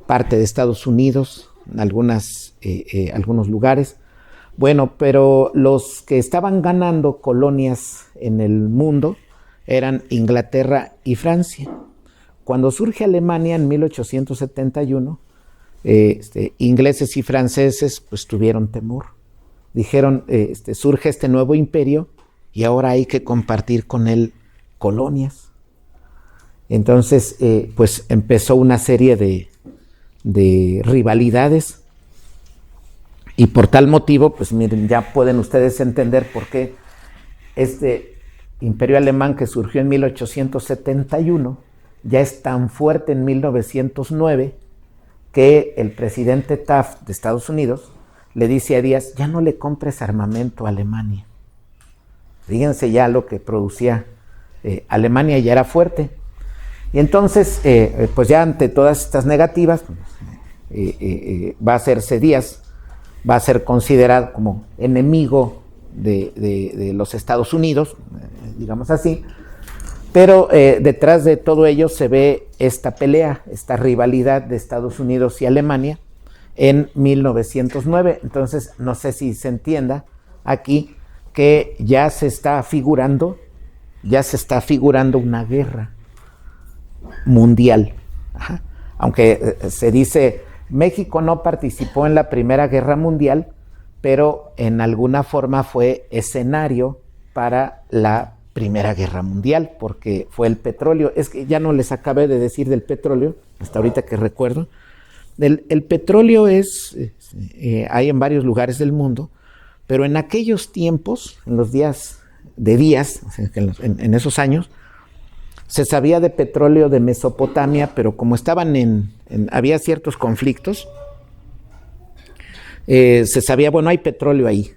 parte de Estados Unidos, en algunos lugares. Bueno, pero los que estaban ganando colonias en el mundo eran Inglaterra y Francia. Cuando surge Alemania en 1871, ingleses y franceses pues tuvieron temor. Dijeron, surge este nuevo imperio y ahora hay que compartir con él colonias. Entonces, pues empezó una serie de rivalidades, y por tal motivo, pues miren, ya pueden ustedes entender por qué este imperio alemán que surgió en 1871 ya es tan fuerte en 1909 que el presidente Taft de Estados Unidos le dice a Díaz, ya no le compres armamento a Alemania. Fíjense ya lo que producía Alemania, ya era fuerte. Y entonces, pues ya ante todas estas negativas, va a hacerse Díaz, va a ser considerado como enemigo de los Estados Unidos, digamos así. Pero detrás de todo ello se ve esta pelea, esta rivalidad de Estados Unidos y Alemania en 1909. Entonces, no sé si se entienda aquí que ya se está figurando una guerra mundial. Aunque se dice, México no participó en la Primera Guerra Mundial, pero en alguna forma fue escenario para la Primera Guerra Mundial, porque fue el petróleo. Es que ya no les acabé de decir del petróleo, hasta ahorita que recuerdo. El petróleo hay en varios lugares del mundo, pero en aquellos tiempos, en los días, o sea, en esos años, se sabía de petróleo de Mesopotamia, pero como estaban había ciertos conflictos, se sabía, bueno, hay petróleo ahí.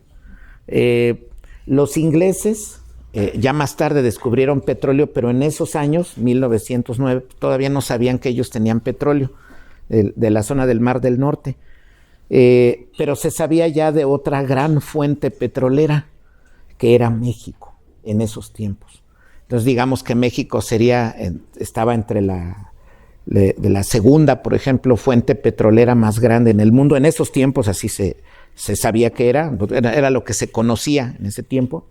Los ingleses ya más tarde descubrieron petróleo, pero en esos años, 1909, todavía no sabían que ellos tenían petróleo de la zona del Mar del Norte. Pero se sabía ya de otra gran fuente petrolera, que era México en esos tiempos. Entonces digamos que México estaba entre de la segunda, por ejemplo, fuente petrolera más grande en el mundo. En esos tiempos así se sabía que era lo que se conocía en ese tiempo.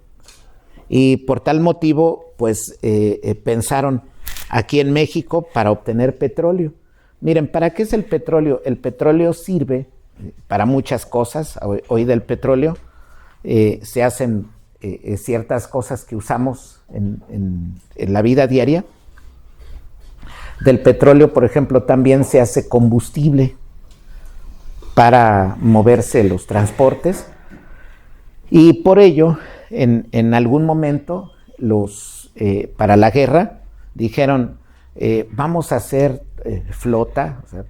Y por tal motivo, pues pensaron aquí en México para obtener petróleo. Miren, ¿para qué es el petróleo? El petróleo sirve para muchas cosas. Hoy del petróleo se hacen ciertas cosas que usamos en la vida diaria. Del petróleo, por ejemplo, también se hace combustible para moverse los transportes, y por ello en algún momento para la guerra dijeron, vamos a hacer flota, o sea,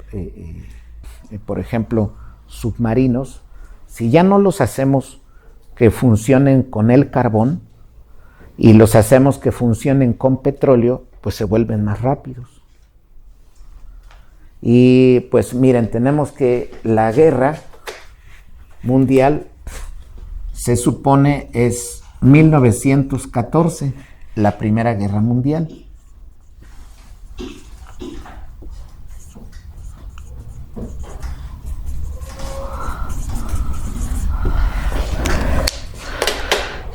por ejemplo, submarinos. Si ya no los hacemos que funcionen con el carbón y los hacemos que funcionen con petróleo, pues se vuelven más rápidos. Y pues miren, tenemos que la guerra mundial se supone es 1914, la Primera Guerra Mundial.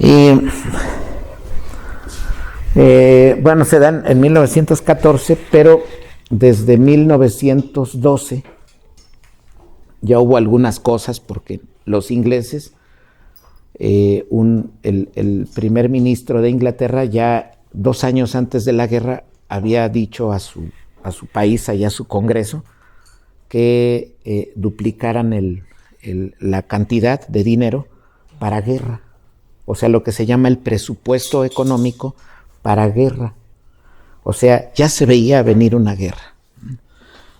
Y bueno, se dan en 1914, pero desde 1912 ya hubo algunas cosas, porque los ingleses, el primer ministro de Inglaterra, ya 2 años antes de la guerra, había dicho a su país, allá a su Congreso, que duplicaran la cantidad de dinero para guerra. O sea, lo que se llama el presupuesto económico para guerra. O sea, ya se veía venir una guerra.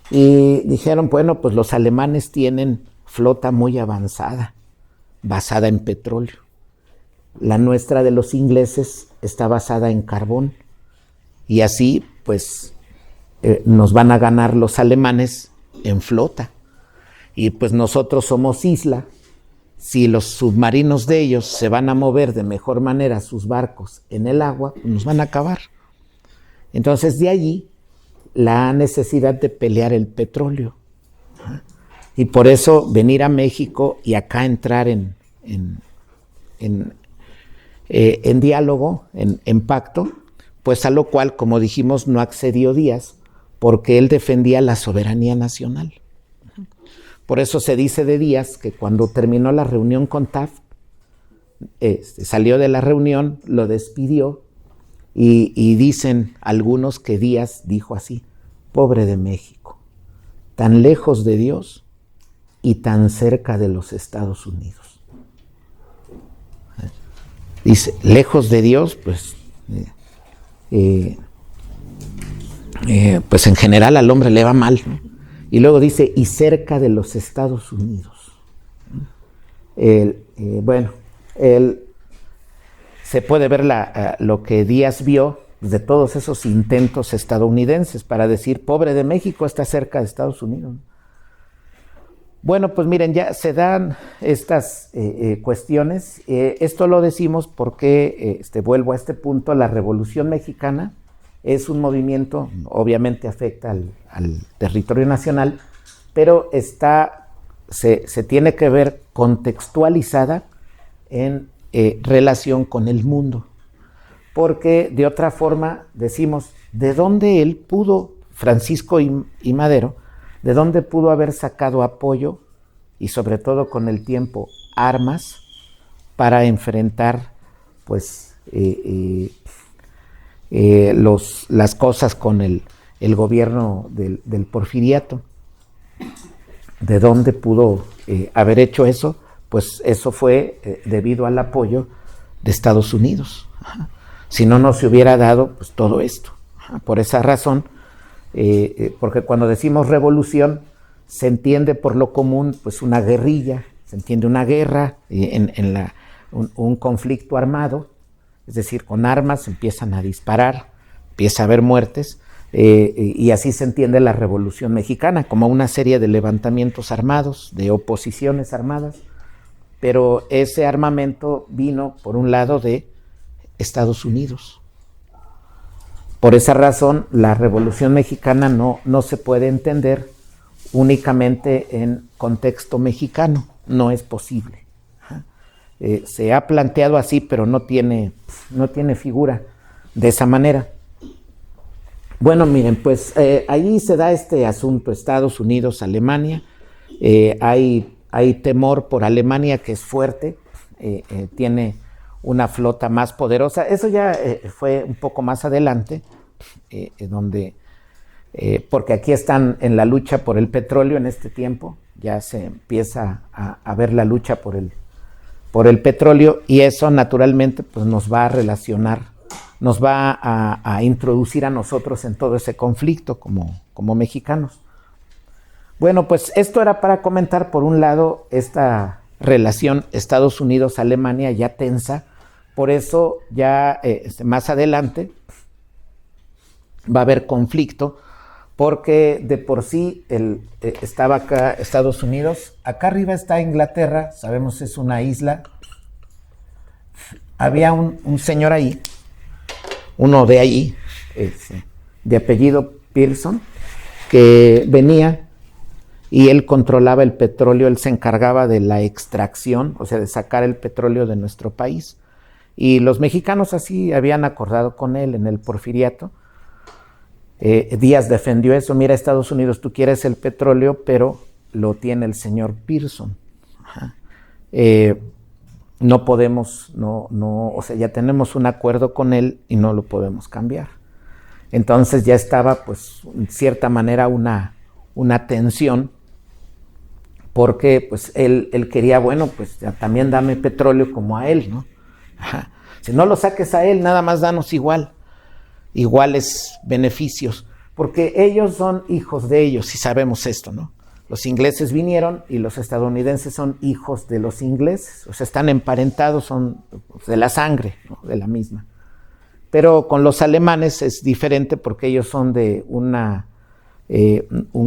Y dijeron, bueno, pues los alemanes tienen flota muy avanzada, basada en petróleo. La nuestra de los ingleses está basada en carbón. Y así, pues, nos van a ganar los alemanes en flota. Y pues nosotros somos isla. Si los submarinos de ellos se van a mover de mejor manera, sus barcos, en el agua, pues nos van a acabar. Entonces, de allí la necesidad de pelear el petróleo. Y por eso venir a México y acá entrar en diálogo, en pacto, pues a lo cual, como dijimos, no accedió Díaz, porque él defendía la soberanía nacional. Por eso se dice de Díaz que cuando terminó la reunión con Taft, salió de la reunión, lo despidió, y dicen algunos que Díaz dijo así: pobre de México, tan lejos de Dios y tan cerca de los Estados Unidos. Dice, lejos de Dios, pues en general al hombre le va mal, ¿no? Y luego dice, y cerca de los Estados Unidos. Se puede ver lo que Díaz vio de todos esos intentos estadounidenses para decir, pobre de México, está cerca de Estados Unidos. Bueno, pues miren, ya se dan estas cuestiones. Esto lo decimos porque, vuelvo a este punto, la Revolución Mexicana es un movimiento, obviamente afecta al territorio nacional, pero se tiene que ver contextualizada en relación con el mundo. Porque de otra forma decimos, ¿de dónde él pudo, Francisco y Madero, de dónde pudo haber sacado apoyo y sobre todo con el tiempo armas para enfrentar pues las cosas con el gobierno del Porfiriato. ¿De dónde pudo haber hecho eso? Pues eso fue debido al apoyo de Estados Unidos. Si no, no se hubiera dado pues todo esto. Por esa razón, porque cuando decimos revolución, se entiende por lo común pues una guerrilla, se entiende una guerra, un conflicto armado, es decir, con armas empiezan a disparar, empieza a haber muertes, y así se entiende la Revolución Mexicana, como una serie de levantamientos armados, de oposiciones armadas, pero ese armamento vino, por un lado, de Estados Unidos. Por esa razón, la Revolución Mexicana no se puede entender únicamente en contexto mexicano, no es posible. Se ha planteado así, pero no tiene figura de esa manera. Bueno, miren, pues ahí se da este asunto, Estados Unidos, Alemania. Hay temor por Alemania, que es fuerte, tiene una flota más poderosa. Eso ya fue un poco más adelante, porque aquí están en la lucha por el petróleo en este tiempo, ya se empieza a ver la lucha por el petróleo, y eso naturalmente pues nos va a relacionar, nos va a introducir a nosotros en todo ese conflicto como mexicanos. Bueno, pues esto era para comentar, por un lado, esta relación Estados Unidos-Alemania ya tensa. Por eso ya más adelante va a haber conflicto, porque de por sí estaba acá Estados Unidos, acá arriba está Inglaterra, sabemos es una isla. Había un señor ahí, uno de ahí, de apellido Pearson, que venía y él controlaba el petróleo, él se encargaba de la extracción, o sea, de sacar el petróleo de nuestro país. Y los mexicanos así habían acordado con él en el Porfiriato. Díaz defendió eso: mira, Estados Unidos, tú quieres el petróleo, pero lo tiene el señor Pearson. No podemos, o sea, ya tenemos un acuerdo con él y no lo podemos cambiar. Entonces ya estaba, pues, en cierta manera una tensión, porque pues él quería, bueno, pues ya también dame petróleo como a él, ¿no? Si no lo saques a él, nada más danos iguales beneficios, porque ellos son hijos de ellos, y sabemos esto, ¿no? Los ingleses vinieron y los estadounidenses son hijos de los ingleses, o sea, están emparentados, son de la sangre, ¿no? De la misma. Pero con los alemanes es diferente, porque ellos son de un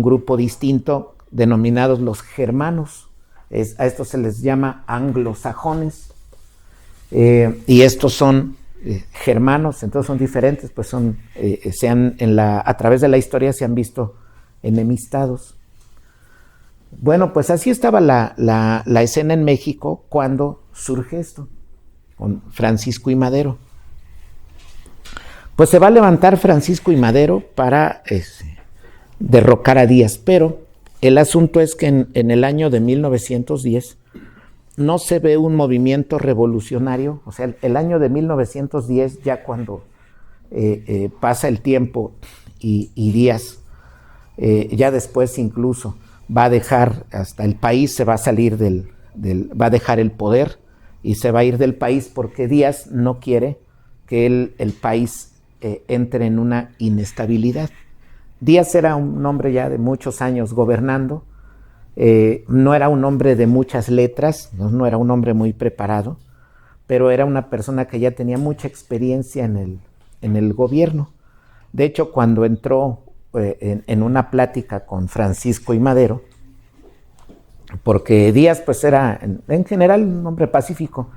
grupo distinto, denominados los germanos. A estos se les llama anglosajones, y estos son germanos, entonces son diferentes, pues a través de la historia se han visto enemistados. Bueno, pues así estaba la escena en México cuando surge esto, con Francisco I. Madero. Pues se va a levantar Francisco I. Madero para derrocar a Díaz, pero el asunto es que en el año de 1910 no se ve un movimiento revolucionario. O sea, el año de 1910, ya cuando pasa el tiempo y Díaz, ya después incluso va a dejar hasta el país, se va a salir va a dejar el poder y se va a ir del país, porque Díaz no quiere que el país entre en una inestabilidad. Díaz era un hombre ya de muchos años gobernando, no era un hombre de muchas letras, no era un hombre muy preparado, pero era una persona que ya tenía mucha experiencia en el gobierno. De hecho, cuando entró en una plática con Francisco I. Madero, porque Díaz pues era en general un hombre pacífico,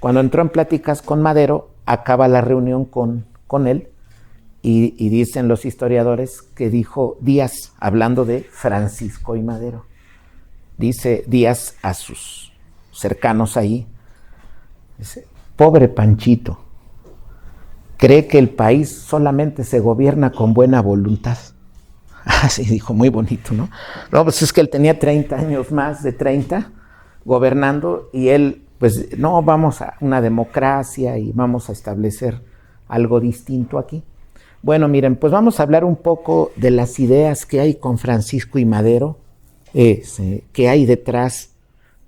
cuando entró en pláticas con Madero, acaba la reunión con él, y dicen los historiadores que dijo Díaz, hablando de Francisco I. Madero, dice Díaz a sus cercanos ahí, dice: pobre Panchito, cree que el país solamente se gobierna con buena voluntad. Así dijo, muy bonito, ¿no? No, pues es que él tenía 30 años más de 30, gobernando y él, pues no, vamos a una democracia y vamos a establecer algo distinto aquí. Bueno, miren, pues vamos a hablar un poco de las ideas que hay con Francisco I. Madero, qué hay detrás,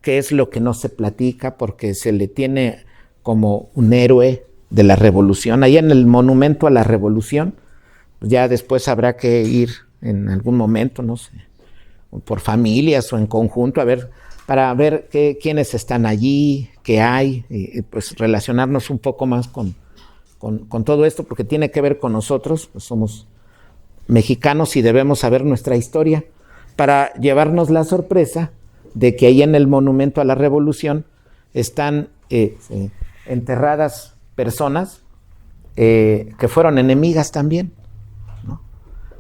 qué es lo que no se platica, porque se le tiene como un héroe de la revolución. Ahí en el Monumento a la Revolución, pues ya después habrá que ir en algún momento, no sé, por familias o en conjunto, a ver, para ver quiénes están allí, qué hay, y pues relacionarnos un poco más con todo esto, porque tiene que ver con nosotros, pues somos mexicanos y debemos saber nuestra historia, para llevarnos la sorpresa de que ahí en el Monumento a la Revolución están enterradas personas que fueron enemigas también, ¿no?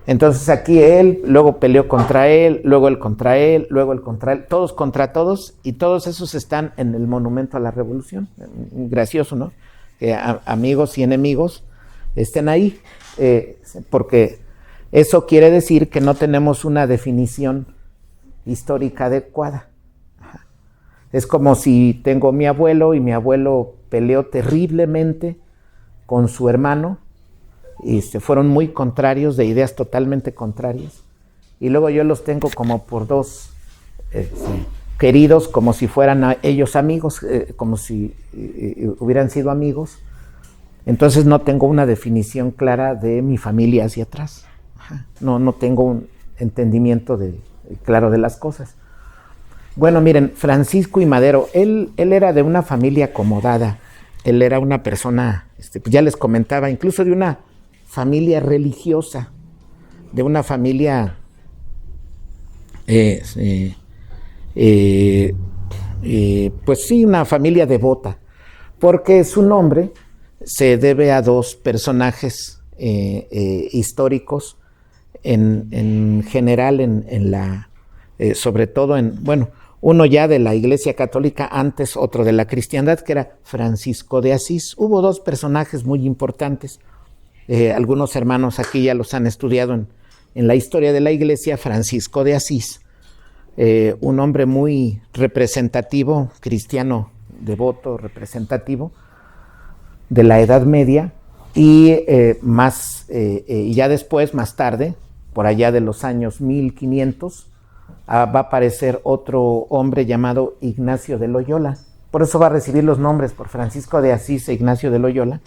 Entonces aquí él, luego peleó contra él, luego él contra él, luego él contra él, todos contra todos, y todos esos están en el Monumento a la Revolución. Gracioso, ¿no? Que amigos y enemigos estén ahí, porque eso quiere decir que no tenemos una definición histórica adecuada. Es como si tengo mi abuelo y mi abuelo peleó terriblemente con su hermano y se fueron muy contrarios, de ideas totalmente contrarias, y luego yo los tengo como por dos queridos, como si fueran ellos amigos, como si hubieran sido amigos. Entonces no tengo una definición clara de mi familia hacia atrás. No tengo un entendimiento claro de las cosas. Bueno, miren, Francisco I. Madero, él era de una familia acomodada. Él era una persona, ya les comentaba, incluso de una familia religiosa, de una familia pues sí, una familia devota, porque su nombre se debe a dos personajes históricos en general, sobre todo uno ya de la Iglesia Católica, antes otro de la cristiandad, que era Francisco de Asís. Hubo dos personajes muy importantes, algunos hermanos aquí ya los han estudiado en la historia de la Iglesia. Francisco de Asís, un hombre muy representativo, cristiano devoto, representativo de la Edad Media, y ya después, más tarde, por allá de los años 1500, va a aparecer otro hombre llamado Ignacio de Loyola. Por eso va a recibir los nombres por Francisco de Asís e Ignacio de Loyola.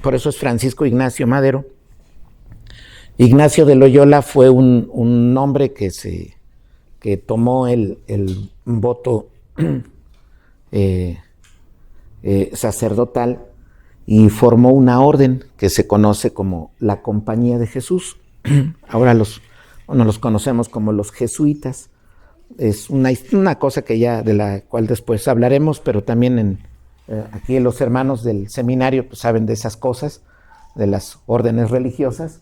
Por eso es Francisco Ignacio Madero. Ignacio de Loyola fue un hombre que tomó el voto sacerdotal y formó una orden que se conoce como la Compañía de Jesús. Ahora los conocemos como los jesuitas. Es una cosa que de la cual después hablaremos, pero también aquí los hermanos del seminario pues saben de esas cosas, de las órdenes religiosas.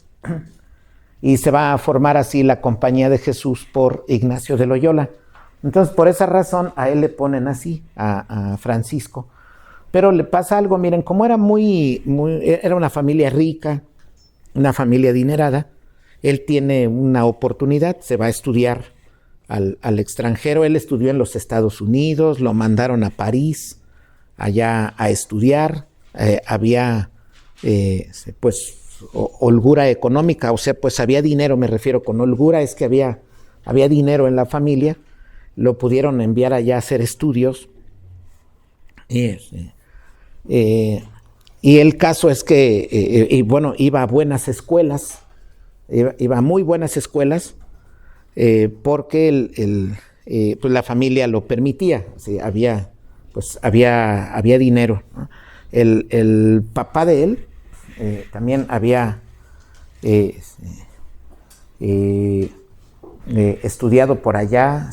Y se va a formar así la Compañía de Jesús por Ignacio de Loyola. Entonces, por esa razón, a él le ponen así, a Francisco. Pero le pasa algo, miren, como era era una familia rica, una familia adinerada, él tiene una oportunidad, se va a estudiar al extranjero. Él estudió en los Estados Unidos, lo mandaron a París, allá a estudiar. Había, pues, holgura económica, o sea, pues había dinero. Me refiero con holgura, es que había dinero en la familia. Lo pudieron enviar allá a hacer estudios. Y el caso es que, iba a buenas escuelas, iba a muy buenas escuelas, porque pues la familia lo permitía. Sí, había dinero, ¿no? El papá de él también había estudiado por allá,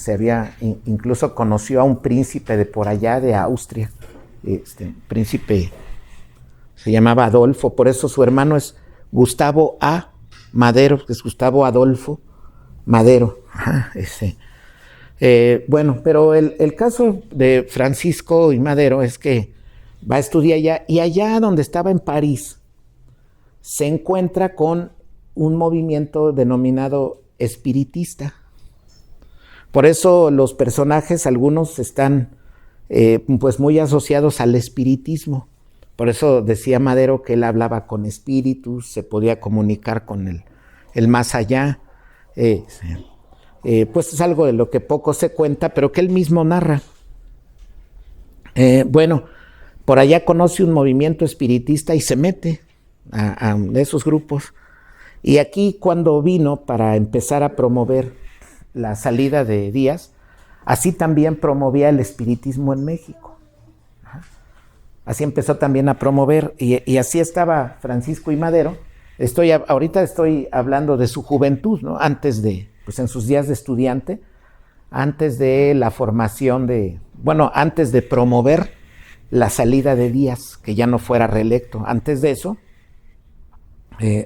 incluso conoció a un príncipe de por allá de Austria. Príncipe se llamaba Adolfo, por eso su hermano es Gustavo A. Madero, que es Gustavo Adolfo Madero. Pero el caso de Francisco y Madero es que va a estudiar allá, y allá donde estaba en París se encuentra con un movimiento denominado espiritista, Por eso los personajes, algunos están pues muy asociados al espiritismo. Por eso decía Madero que él hablaba con espíritus, se podía comunicar con el más allá. Pues es algo de lo que poco se cuenta, pero que él mismo narra. Bueno, por allá conoce un movimiento espiritista y se mete a esos grupos. Y aquí, cuando vino para empezar a promover la salida de Díaz, así también promovía el espiritismo en México. Así empezó también a promover, y así estaba Francisco I. Madero. Ahorita estoy hablando de su juventud, ¿no? Antes de, pues en sus días de estudiante, antes de la formación antes de promover la salida de Díaz, que ya no fuera reelecto. Antes de eso,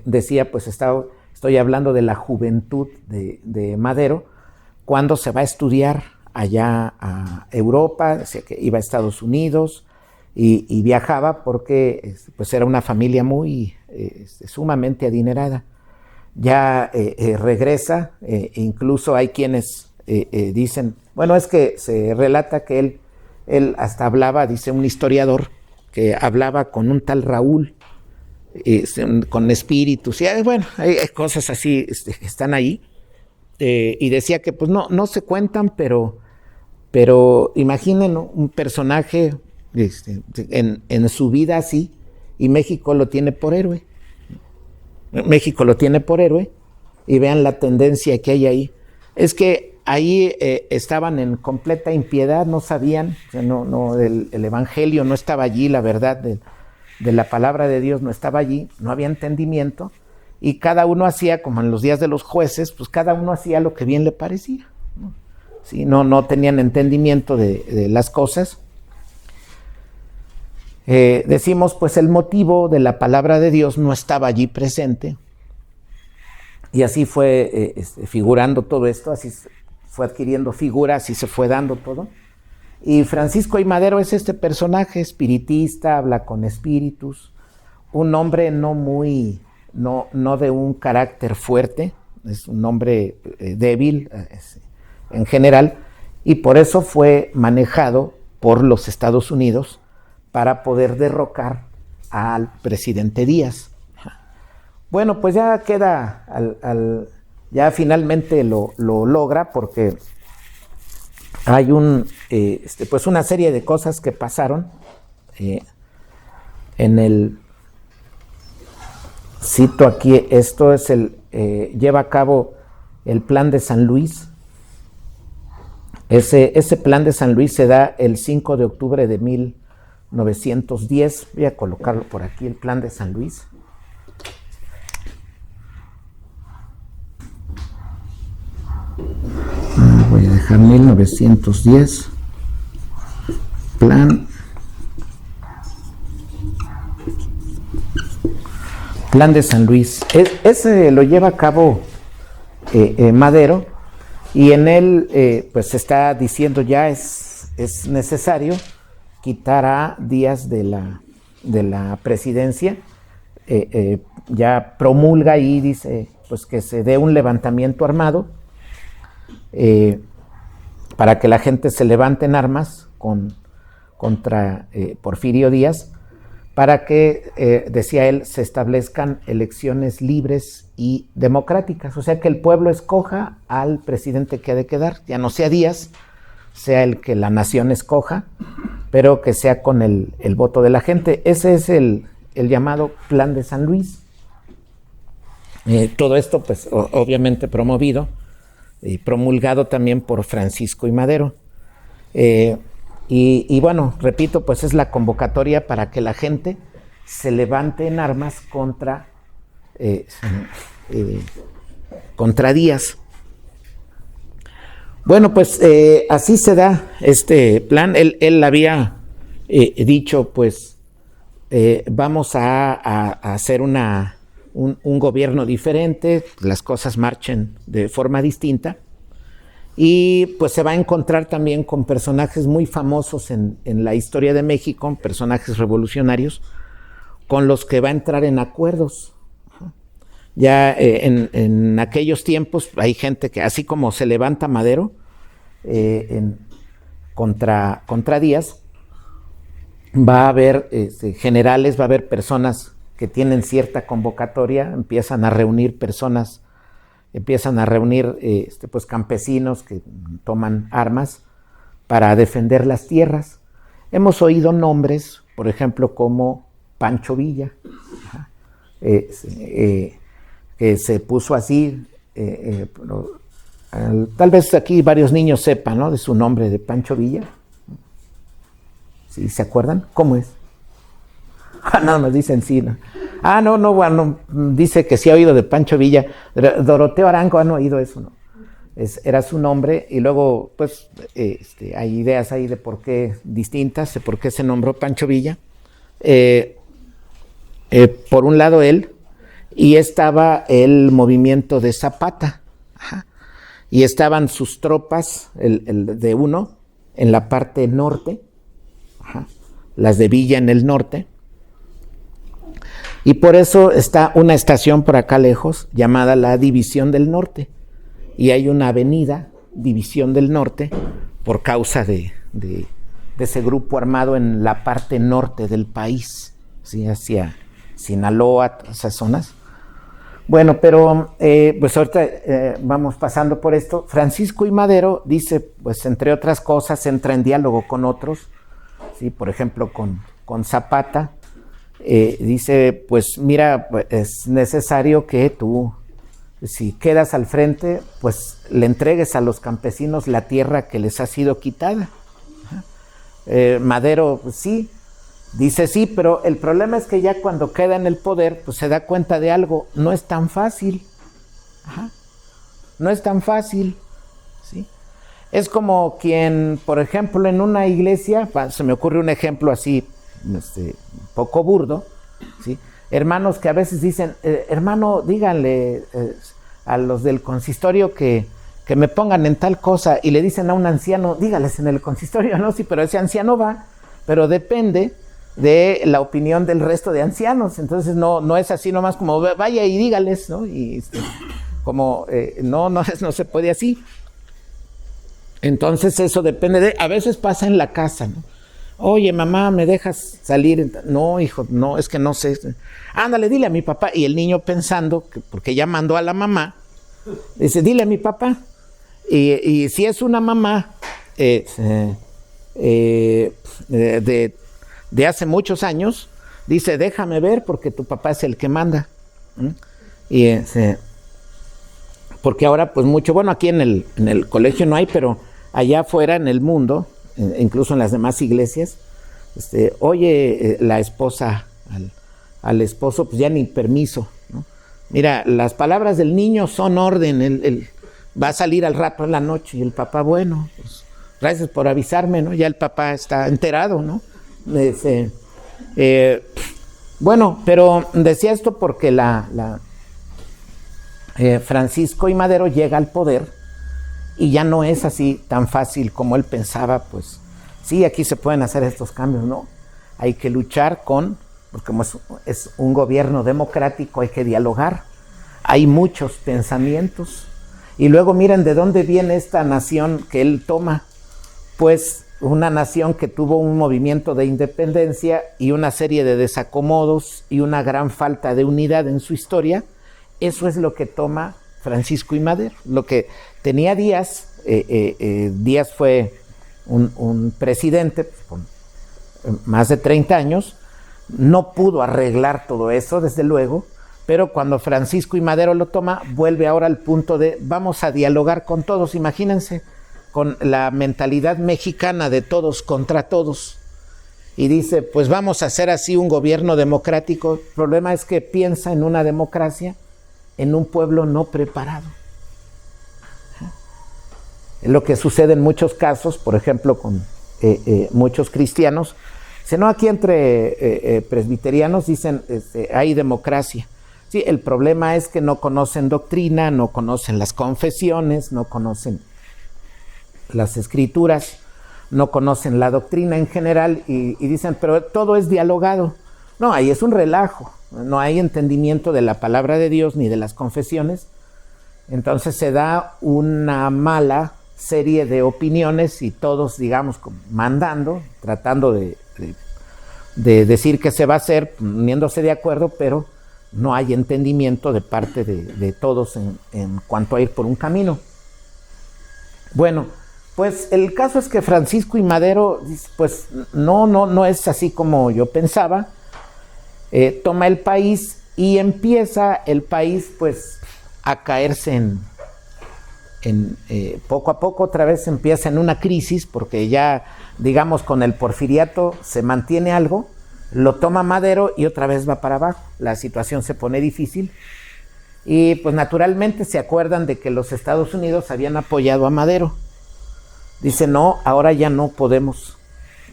decía, pues estoy hablando de la juventud de Madero, cuando se va a estudiar allá a Europa, decía que iba a Estados Unidos y viajaba porque pues era una familia muy sumamente adinerada. Ya regresa, incluso hay quienes dicen, bueno, es que se relata que él hasta hablaba, dice un historiador, que hablaba con un tal Raúl, con espíritus, y bueno, hay cosas así que están ahí, y decía que pues no se cuentan, pero imaginen, ¿no? Un personaje en su vida así, y México lo tiene por héroe. México lo tiene por héroe, y vean la tendencia que hay ahí. Es que ahí estaban en completa impiedad, no sabían, o sea, el evangelio no estaba allí, la verdad de la palabra de Dios no estaba allí, no había entendimiento, y cada uno hacía, como en los días de los jueces, pues cada uno hacía lo que bien le parecía, ¿no? Sí, no tenían entendimiento de las cosas. Decimos, pues el motivo de la palabra de Dios no estaba allí presente, y así fue figurando todo esto, así fue adquiriendo figura, así se fue dando todo. Y Francisco I. Madero es este personaje espiritista, habla con espíritus, un hombre no de un carácter fuerte, es un hombre débil en general, y por eso fue manejado por los Estados Unidos para poder derrocar al presidente Díaz. Bueno, pues ya queda, ya finalmente lo logra, porque hay pues una serie de cosas que pasaron cito aquí, esto es lleva a cabo el Plan de San Luis. Ese Plan de San Luis se da el 5 de octubre de 1910. Voy a colocarlo por aquí, el Plan de San Luis. Voy a dejar 1910. Plan de San Luis. Ese lo lleva a cabo Madero, y en él pues se está diciendo ya es necesario quitar a Díaz de la presidencia. Ya promulga y dice pues que se dé un levantamiento armado para que la gente se levante en armas contra Porfirio Díaz, para que, decía él, se establezcan elecciones libres y democráticas, o sea, que el pueblo escoja al presidente que ha de quedar, ya no sea Díaz, sea el que la nación escoja, pero que sea con el voto de la gente. Ese es el llamado Plan de San Luis. Todo esto, pues, obviamente promovido y promulgado también por Francisco I. Madero. Y bueno, repito, pues es la convocatoria para que la gente se levante en armas contra Díaz. Bueno, pues así se da este plan. Él había dicho, pues vamos a hacer un gobierno diferente, las cosas marchen de forma distinta. Y pues se va a encontrar también con personajes muy famosos en la historia de México, personajes revolucionarios, con los que va a entrar en acuerdos. Ya en aquellos tiempos hay gente que, así como se levanta Madero, contra Díaz, va a haber generales, va a haber personas que tienen cierta convocatoria, empiezan a reunir personas, pues campesinos que toman armas para defender las tierras. Hemos oído nombres, por ejemplo, como Pancho Villa, que se puso así, tal vez aquí varios niños sepan, ¿no?, de su nombre, de Pancho Villa. ¿Sí se acuerdan? ¿Cómo es? Nada más dicen sí, ¿no? No, bueno, dice que sí ha oído de Pancho Villa. Doroteo Arango, ¿han oído eso? No. Era su nombre, y luego, pues, hay ideas ahí de por qué distintas, de por qué se nombró Pancho Villa. Por un lado él, y estaba el movimiento de Zapata, y estaban sus tropas, el de uno, en la parte norte, las de Villa en el norte, y por eso está una estación por acá lejos llamada la División del Norte, y hay una avenida División del Norte por causa de ese grupo armado en la parte norte del país, ¿sí?, hacia Sinaloa, esas zonas. Bueno, pero pues ahorita vamos pasando por esto. Francisco I. Madero dice, pues entre otras cosas, entra en diálogo con otros, ¿sí?, por ejemplo con Zapata. Dice, pues mira, es necesario que tú, si quedas al frente, pues le entregues a los campesinos la tierra que les ha sido quitada. Madero, pues, sí, dice sí, pero el problema es que ya cuando queda en el poder, pues se da cuenta de algo, no es tan fácil. No es tan fácil, ¿sí? Es como quien, por ejemplo, en una iglesia, se me ocurre un ejemplo así, poco burdo, ¿sí?, hermanos que a veces dicen, hermano, díganle a los del consistorio que me pongan en tal cosa, y le dicen a un anciano, dígales en el consistorio, no, sí, pero ese anciano va, pero depende de la opinión del resto de ancianos, entonces no es así nomás como vaya y dígales, ¿no? Y no se puede así. Entonces eso depende a veces pasa en la casa, ¿no? Oye, mamá, ¿me dejas salir? No, hijo, no, es que no sé. Ándale, dile a mi papá. Y el niño pensando, porque ya mandó a la mamá, dice, dile a mi papá. Y si es una mamá de hace muchos años, dice, déjame ver porque tu papá es el que manda. Porque ahora, pues mucho, bueno, aquí en el colegio no hay, pero allá afuera en el mundo, incluso en las demás iglesias, oye, la esposa al esposo, pues ya ni permiso, ¿no? Mira, las palabras del niño son orden, él va a salir al rato en la noche, y el papá, bueno, pues gracias por avisarme, ¿no? Ya el papá está enterado, ¿no? Bueno, pero decía esto porque Francisco I. Madero llega al poder, y ya no es así tan fácil como él pensaba, pues sí, aquí se pueden hacer estos cambios, ¿no? Hay que luchar porque como es un gobierno democrático, hay que dialogar, hay muchos pensamientos, y luego miren de dónde viene esta nación que él toma, pues una nación que tuvo un movimiento de independencia y una serie de desacomodos y una gran falta de unidad en su historia. Eso es lo que toma Francisco I. Madero, lo que tenía Díaz. Díaz fue un presidente con más de 30 años, no pudo arreglar todo eso, desde luego, pero cuando Francisco I. Madero lo toma, vuelve ahora al punto de vamos a dialogar con todos, imagínense, con la mentalidad mexicana de todos contra todos, y dice, pues vamos a hacer así un gobierno democrático. El problema es que piensa en una democracia en un pueblo no preparado. Es lo que sucede en muchos casos, por ejemplo, con muchos cristianos. Si no, aquí entre presbiterianos dicen, hay democracia. Sí, el problema es que no conocen doctrina, no conocen las confesiones, no conocen las escrituras, no conocen la doctrina en general, y dicen, pero todo es dialogado. No, ahí es un relajo, no hay entendimiento de la palabra de Dios ni de las confesiones. Entonces se da una mala serie de opiniones y todos, digamos, mandando, tratando de decir qué se va a hacer, poniéndose de acuerdo, pero no hay entendimiento de parte de todos en cuanto a ir por un camino. Bueno, pues el caso es que Francisco I. Madero, pues no es así como yo pensaba. Toma el país y empieza el país pues a caerse poco a poco otra vez empieza en una crisis, porque ya digamos con el porfiriato se mantiene algo, lo toma Madero y otra vez va para abajo, la situación se pone difícil y pues naturalmente se acuerdan de que los Estados Unidos habían apoyado a Madero. Dice, no, ahora ya no podemos.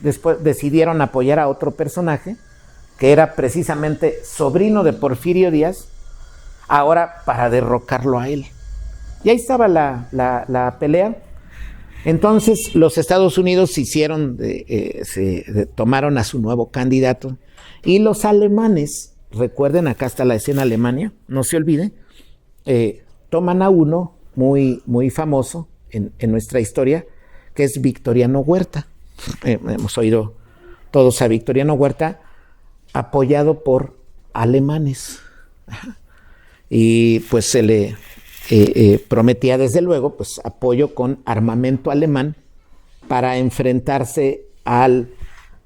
Después decidieron apoyar a otro personaje que era precisamente sobrino de Porfirio Díaz, ahora para derrocarlo a él. Y ahí estaba la pelea. Entonces los Estados Unidos tomaron a su nuevo candidato y los alemanes, recuerden, acá está la escena Alemania, no se olvide, toman a uno muy, muy famoso en nuestra historia, que es Victoriano Huerta. Hemos oído todos a Victoriano Huerta, apoyado por alemanes. Y pues se le prometía desde luego pues apoyo con armamento alemán para enfrentarse al,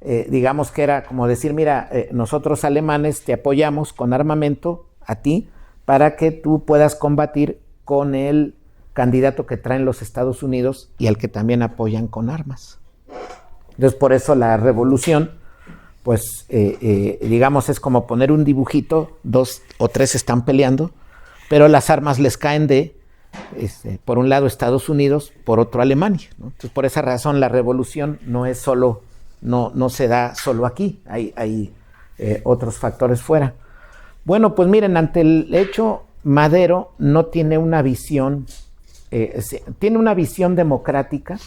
digamos que era como decir, mira, nosotros alemanes te apoyamos con armamento a ti para que tú puedas combatir con el candidato que traen los Estados Unidos y al que también apoyan con armas. Entonces por eso la revolución pues digamos es como poner un dibujito, 2 o 3 están peleando, pero las armas les caen por un lado Estados Unidos, por otro Alemania, ¿no? Entonces por esa razón la revolución no es solo, no se da solo aquí, hay otros factores fuera. Bueno, pues miren, ante el hecho, Madero no tiene una visión, tiene una visión democrática,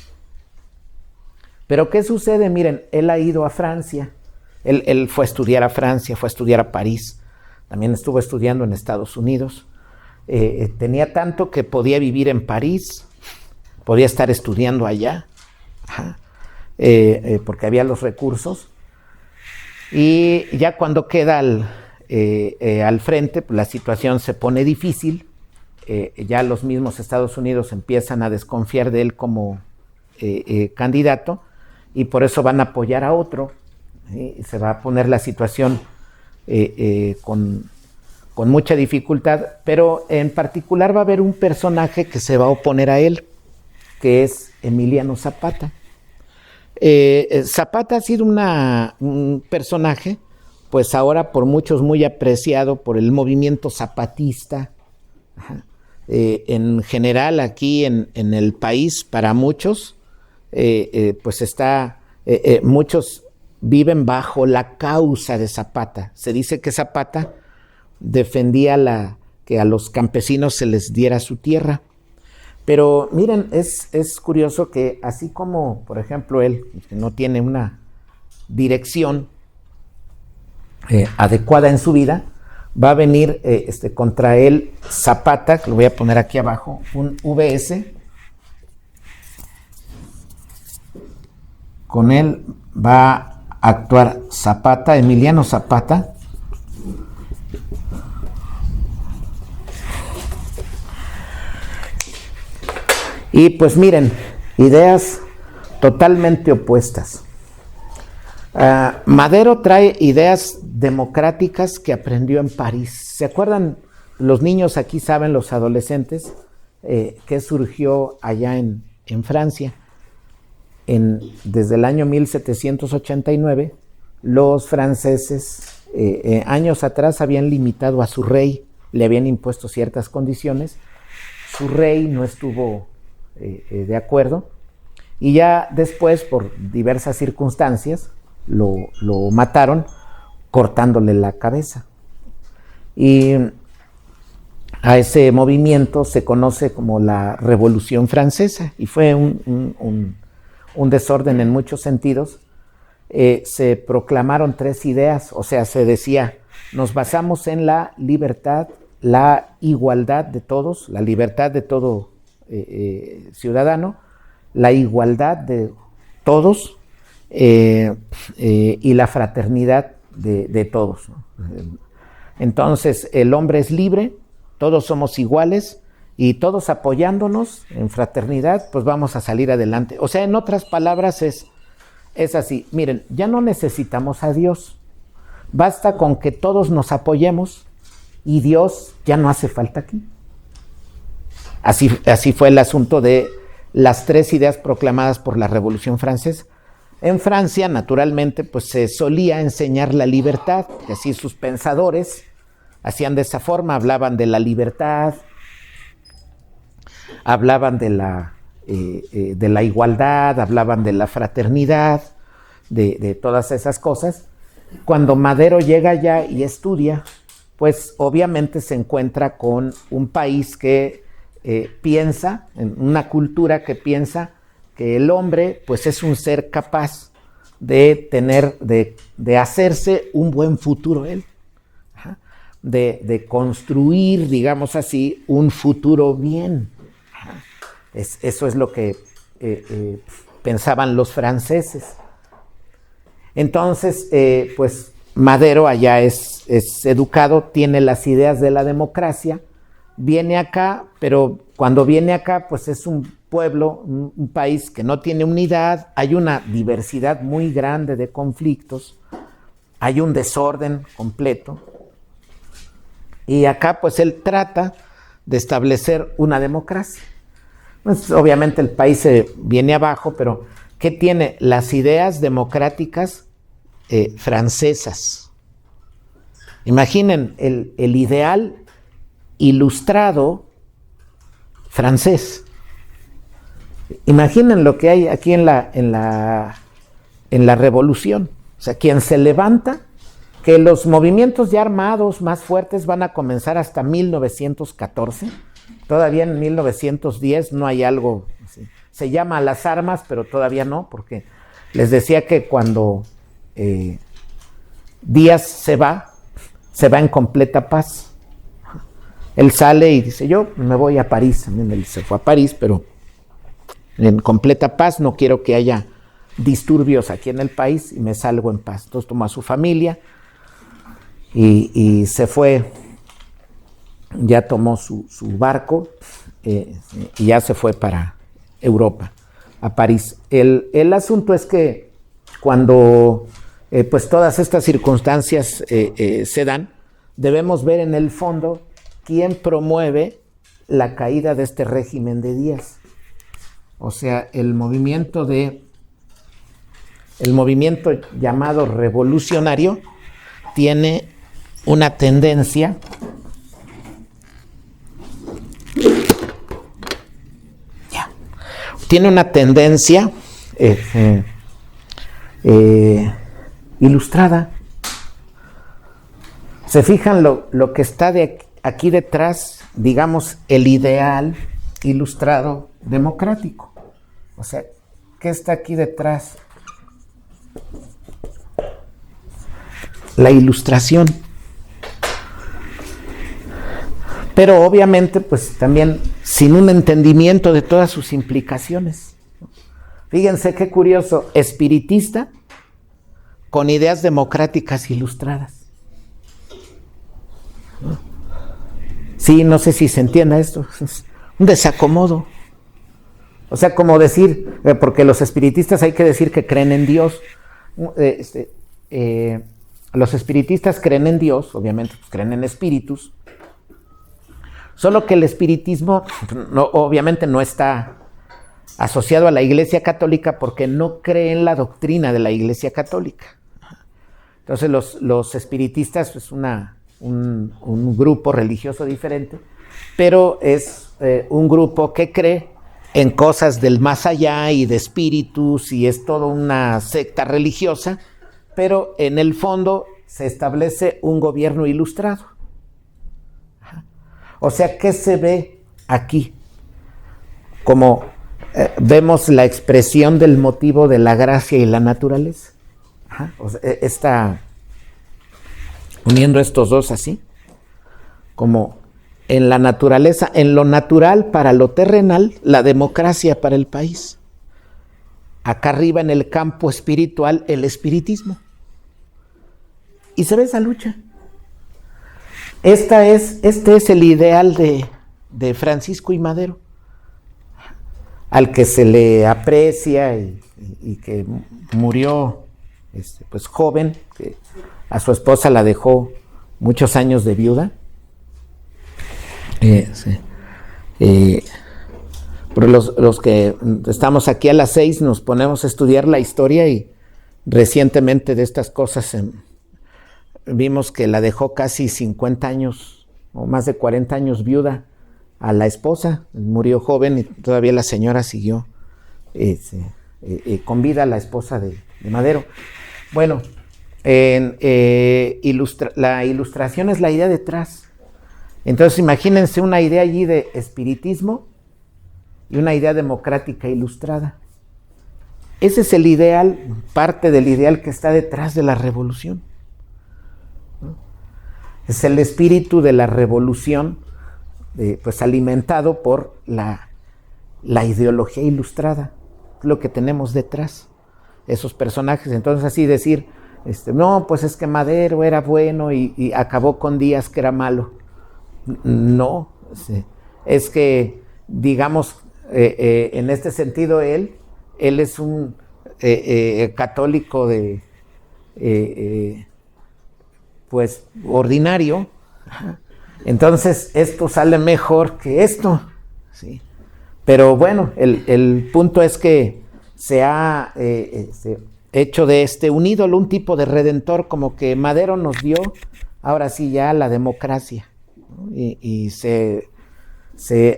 pero ¿qué sucede? Miren, él ha ido a Francia, él fue a estudiar a Francia, fue a estudiar a París, también estuvo estudiando en Estados Unidos, tenía tanto que podía vivir en París, podía estar estudiando allá, porque había los recursos, y ya cuando queda al frente, pues la situación se pone difícil, ya los mismos Estados Unidos empiezan a desconfiar de él como candidato, y por eso van a apoyar a otro, se va a poner la situación con mucha dificultad, pero en particular va a haber un personaje que se va a oponer a él, que es Emiliano Zapata. Zapata ha sido un personaje, pues ahora por muchos muy apreciado por el movimiento zapatista, en general aquí en el país, para muchos, pues muchos viven bajo la causa de Zapata. Se dice que Zapata defendía que a los campesinos se les diera su tierra. Pero miren, es curioso que así como, por ejemplo, él que no tiene una dirección adecuada en su vida, va a venir contra él Zapata, que lo voy a poner aquí abajo, un VS. Con él va a actuar Zapata, Emiliano Zapata. Y pues miren, ideas totalmente opuestas. Madero trae ideas democráticas que aprendió en París. ¿Se acuerdan? Los niños aquí saben, los adolescentes, que surgió allá en Francia. Desde el año 1789, los franceses, años atrás, habían limitado a su rey, le habían impuesto ciertas condiciones. Su rey no estuvo de acuerdo, y ya después, por diversas circunstancias, lo mataron cortándole la cabeza. Y a ese movimiento se conoce como la Revolución Francesa, y fue un desorden en muchos sentidos. Se proclamaron 3 ideas, o sea, se decía, nos basamos en la libertad, la igualdad de todos, la libertad de todo ciudadano, la igualdad de todos y la fraternidad de todos, ¿no? Entonces, el hombre es libre, todos somos iguales y todos apoyándonos en fraternidad, pues vamos a salir adelante. O sea, en otras palabras es así. Miren, ya no necesitamos a Dios. Basta con que todos nos apoyemos y Dios ya no hace falta aquí. Así fue el asunto de las 3 ideas proclamadas por la Revolución Francesa. En Francia, naturalmente, pues se solía enseñar la libertad, que así sus pensadores hacían de esa forma, hablaban de la libertad, hablaban de la igualdad, hablaban de la fraternidad, de todas esas cosas. Cuando Madero llega allá y estudia, pues obviamente se encuentra con un país que piensa, en una cultura que piensa que el hombre pues es un ser capaz de tener, de hacerse un buen futuro él, de construir, digamos así, un futuro bien. Eso es lo que pensaban los franceses. Entonces, pues Madero allá es educado, tiene las ideas de la democracia, viene acá, pero cuando viene acá, pues es un pueblo, un país que no tiene unidad, hay una diversidad muy grande de conflictos, hay un desorden completo, y acá pues él trata de establecer una democracia. Pues, obviamente el país se viene abajo, pero ¿qué tiene? Las ideas democráticas francesas. Imaginen el ideal ilustrado francés. Imaginen lo que hay aquí en la revolución. O sea, quien se levanta, que los movimientos ya armados más fuertes van a comenzar hasta 1914. Todavía en 1910 no hay algo así. Se llama a las armas, pero todavía no, porque les decía que cuando Díaz se va en completa paz. Él sale y dice, yo me voy a París. Él se fue a París, pero en completa paz, no quiero que haya disturbios aquí en el país y me salgo en paz. Entonces tomó a su familia y se fue, ya tomó su barco y ya se fue para Europa, a París. El asunto es que cuando pues todas estas circunstancias se dan, debemos ver en el fondo quién promueve la caída de este régimen de Díaz. O sea, el movimiento llamado revolucionario tiene una tendencia ilustrada. Se fijan lo que está aquí detrás, digamos, el ideal ilustrado democrático. O sea, ¿qué está aquí detrás? La ilustración. Pero obviamente, pues también sin un entendimiento de todas sus implicaciones. Fíjense qué curioso, espiritista con ideas democráticas ilustradas. Sí, no sé si se entienda esto. Es un desacomodo. O sea, como decir, porque los espiritistas hay que decir que creen en Dios. Los espiritistas creen en Dios, obviamente, pues creen en espíritus. Solo que el espiritismo obviamente no está asociado a la Iglesia Católica porque no cree en la doctrina de la Iglesia Católica. Entonces los espiritistas es un grupo religioso diferente, pero es un grupo que cree en cosas del más allá y de espíritus y es toda una secta religiosa, pero en el fondo se establece un gobierno ilustrado. O sea, ¿qué se ve aquí? Como vemos la expresión del motivo de la gracia y la naturaleza. O sea, está uniendo estos dos así, como en la naturaleza, en lo natural para lo terrenal, la democracia para el país. acá arriba en el campo espiritual el espiritismo. Y se ve esa lucha. Este es el ideal de Francisco I. Madero, al que se le aprecia y que murió pues joven, que a su esposa la dejó muchos años de viuda. Pero los que estamos aquí a las 6 nos ponemos a estudiar la historia y recientemente de estas cosas vimos que la dejó casi 50 años o más de 40 años viuda a la esposa. Murió joven y todavía la señora siguió con vida, la esposa de Madero. Bueno, la ilustración es la idea detrás. Entonces imagínense una idea allí de espiritismo y una idea democrática ilustrada. Ese es el ideal, parte del ideal que está detrás de la revolución. Es el espíritu de la revolución, pues alimentado por la ideología ilustrada, lo que tenemos detrás, esos personajes. Entonces así decir, no, pues es que Madero era bueno y acabó con Díaz que era malo. No, es que, digamos, en este sentido él es un católico pues ordinario. Entonces esto sale mejor que esto, ¿sí? Pero bueno, el punto es que se ha hecho de un ídolo, un tipo de redentor, como que Madero nos dio ahora sí ya la democracia, ¿no? Y se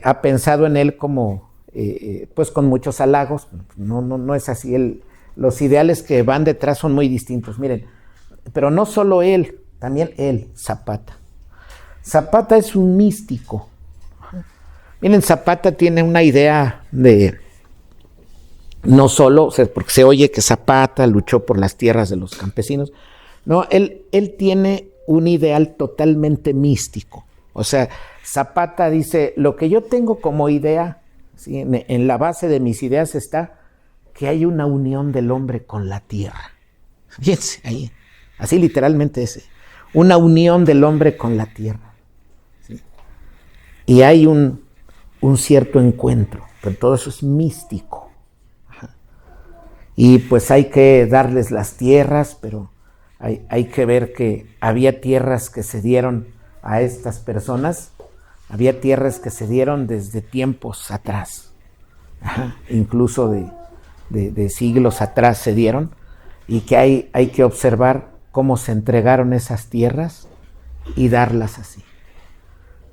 ha pensado en él como pues con muchos halagos. No es así. Los ideales que van detrás son muy distintos. Miren, pero no solo él, también él, Zapata. Zapata es un místico. Miren, Zapata tiene una idea de, no solo, porque se oye que Zapata luchó por las tierras de los campesinos, no, él tiene un ideal totalmente místico. O sea, Zapata dice, lo que yo tengo como idea, ¿sí? En la base de mis ideas está que hay una unión del hombre con la tierra. Fíjense, ahí, así literalmente una unión del hombre con la tierra, ¿sí? Y hay un cierto encuentro, pero todo eso es místico. Ajá. Y pues hay que darles las tierras, pero hay que ver que había tierras que se dieron a estas personas, había tierras que se dieron desde tiempos atrás. Ajá. Incluso de siglos atrás se dieron, y que hay que observar cómo se entregaron esas tierras y darlas así.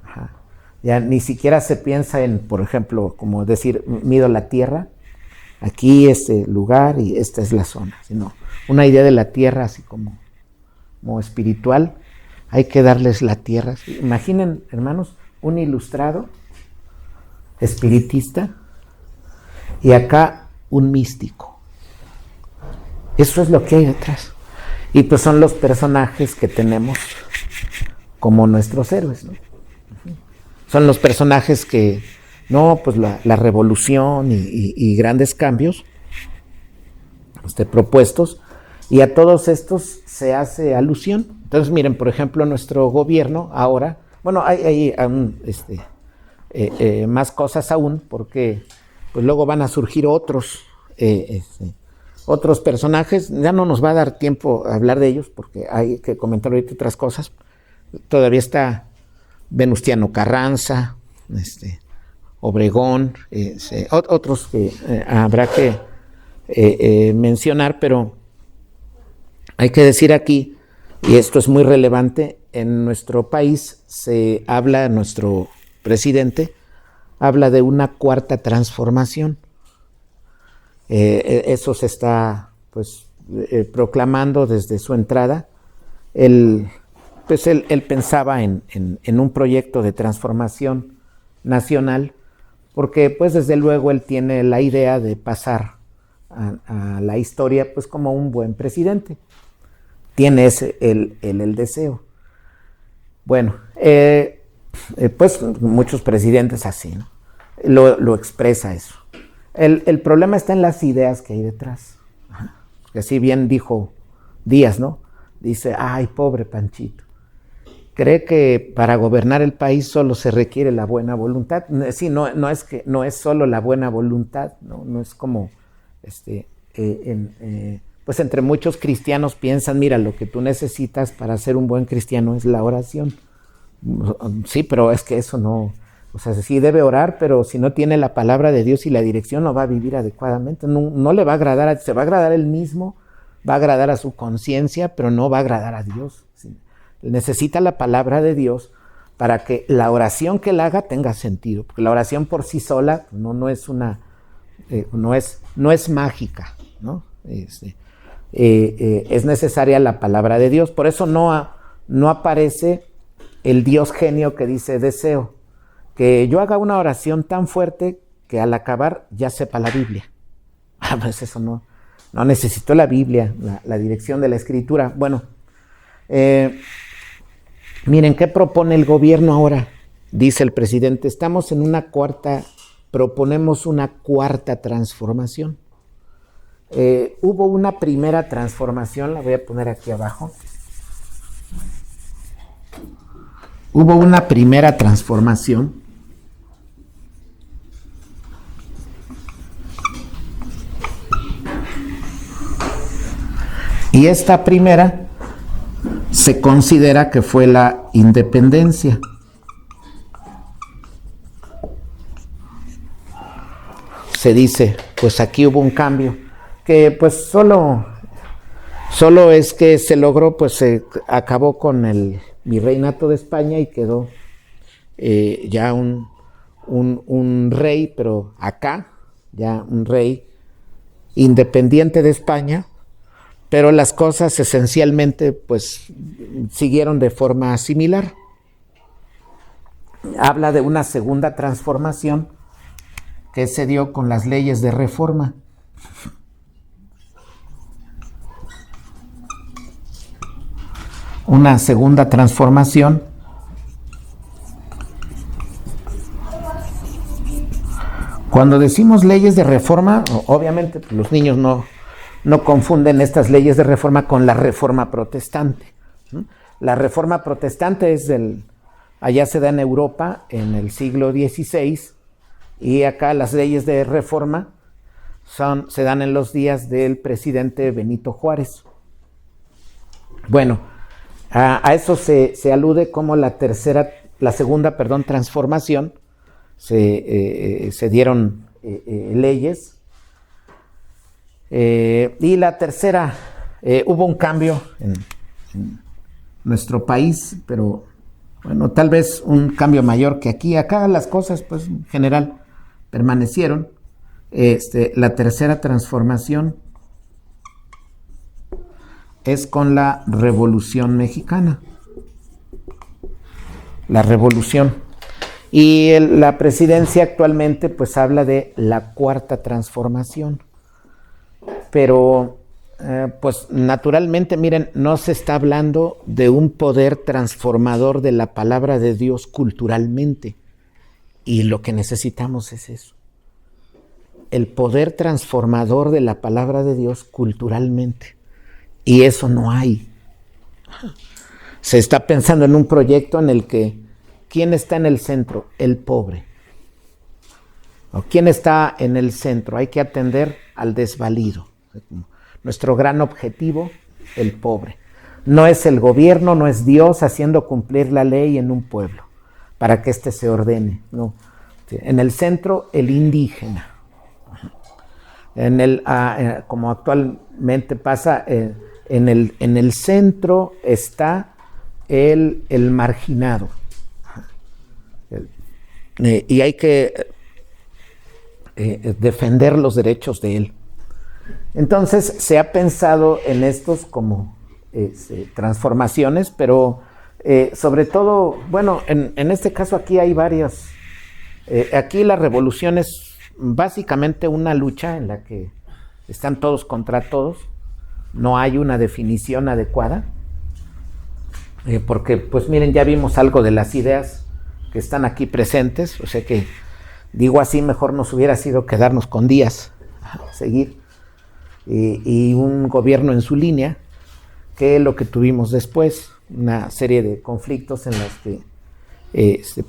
Ajá. Ya ni siquiera se piensa en, por ejemplo, como decir, mido la tierra, aquí este lugar y esta es la zona, sino una idea de la tierra así como espiritual. Hay que darles la tierra. Imaginen, hermanos, un ilustrado espiritista y acá un místico. Eso es lo que hay detrás. Y pues son los personajes que tenemos como nuestros héroes, ¿no? Son los personajes que, no, pues la revolución y grandes cambios propuestos, y a todos estos se hace alusión. Entonces miren, por ejemplo, nuestro gobierno ahora, bueno, hay más cosas aún, porque pues luego van a surgir otros personajes. Ya no nos va a dar tiempo a hablar de ellos, porque hay que comentar ahorita otras cosas. Todavía está Venustiano Carranza, Obregón, otros que habrá que mencionar, pero hay que decir aquí, y esto es muy relevante, en nuestro país se habla, nuestro presidente habla de una cuarta transformación. Eso se está pues proclamando desde su entrada. Él pensaba en un proyecto de transformación nacional, porque pues desde luego él tiene la idea de pasar a la historia pues como un buen presidente. Tiene el deseo. Bueno, pues muchos presidentes así, ¿no? Lo expresa eso. El problema está en las ideas que hay detrás. Que así bien dijo Díaz, ¿no? Dice, ay, pobre Panchito. Cree que para gobernar el país solo se requiere la buena voluntad. Sí, no es solo la buena voluntad, no es como, pues entre muchos cristianos piensan, mira, lo que tú necesitas para ser un buen cristiano es la oración. Sí, pero es que eso no, o sea, sí debe orar, pero si no tiene la palabra de Dios y la dirección no va a vivir adecuadamente, no le va a agradar, se va a agradar él mismo, va a agradar a su conciencia, pero no va a agradar a Dios. ¿Sí? Necesita la palabra de Dios para que la oración que él haga tenga sentido, porque la oración por sí sola no es una, no es mágica, ¿no? Es necesaria la palabra de Dios, por eso no aparece el Dios genio que dice deseo, que yo haga una oración tan fuerte que al acabar ya sepa la Biblia. Pues eso no necesito la Biblia, la dirección de la Escritura. Bueno, miren, ¿qué propone el gobierno ahora? Dice el presidente, proponemos una cuarta transformación. Hubo una primera transformación, la voy a poner aquí abajo. Hubo una primera transformación y esta primera se considera que fue la independencia. Se dice, pues aquí hubo un cambio, que pues solo es que se logró, pues se acabó con el virreinato de España y quedó ya un rey, pero acá, ya un rey independiente de España, pero las cosas esencialmente pues siguieron de forma similar. Habla de una segunda transformación que se dio con las leyes de reforma. Una segunda transformación cuando decimos leyes de reforma, obviamente los niños no confunden estas leyes de reforma con la reforma protestante. La reforma protestante allá se da en Europa en el siglo XVI y acá las leyes de reforma se dan en los días del presidente Benito Juárez. Bueno, a eso se alude como la segunda transformación. Se dieron leyes. Y la tercera, hubo un cambio en nuestro país, pero bueno, tal vez un cambio mayor que aquí. Acá las cosas, pues en general, permanecieron. La tercera transformación es con la Revolución Mexicana. La Revolución. Y la presidencia actualmente, pues habla de la cuarta transformación. Pero, pues naturalmente, miren, no se está hablando de un poder transformador de la palabra de Dios culturalmente. Y lo que necesitamos es eso. El poder transformador de la palabra de Dios culturalmente. Y eso no hay. Se está pensando en un proyecto en el que, ¿quién está en el centro? El pobre. ¿O quién está en el centro? Hay que atender al desvalido. Nuestro gran objetivo, el pobre. No es el gobierno, no es Dios haciendo cumplir la ley en un pueblo para que éste se ordene. No. En el centro, el indígena. Como actualmente pasa, en el centro está el marginado. Y hay que defender los derechos de él. Entonces se ha pensado en estos como transformaciones, pero sobre todo, bueno, en este caso aquí hay varias. Aquí la revolución es básicamente una lucha en la que están todos contra todos. No hay una definición adecuada, porque pues miren, ya vimos algo de las ideas que están aquí presentes, o sea que Digo así, mejor nos hubiera sido quedarnos con Díaz, seguir, y un gobierno en su línea, que lo que tuvimos después, una serie de conflictos en las que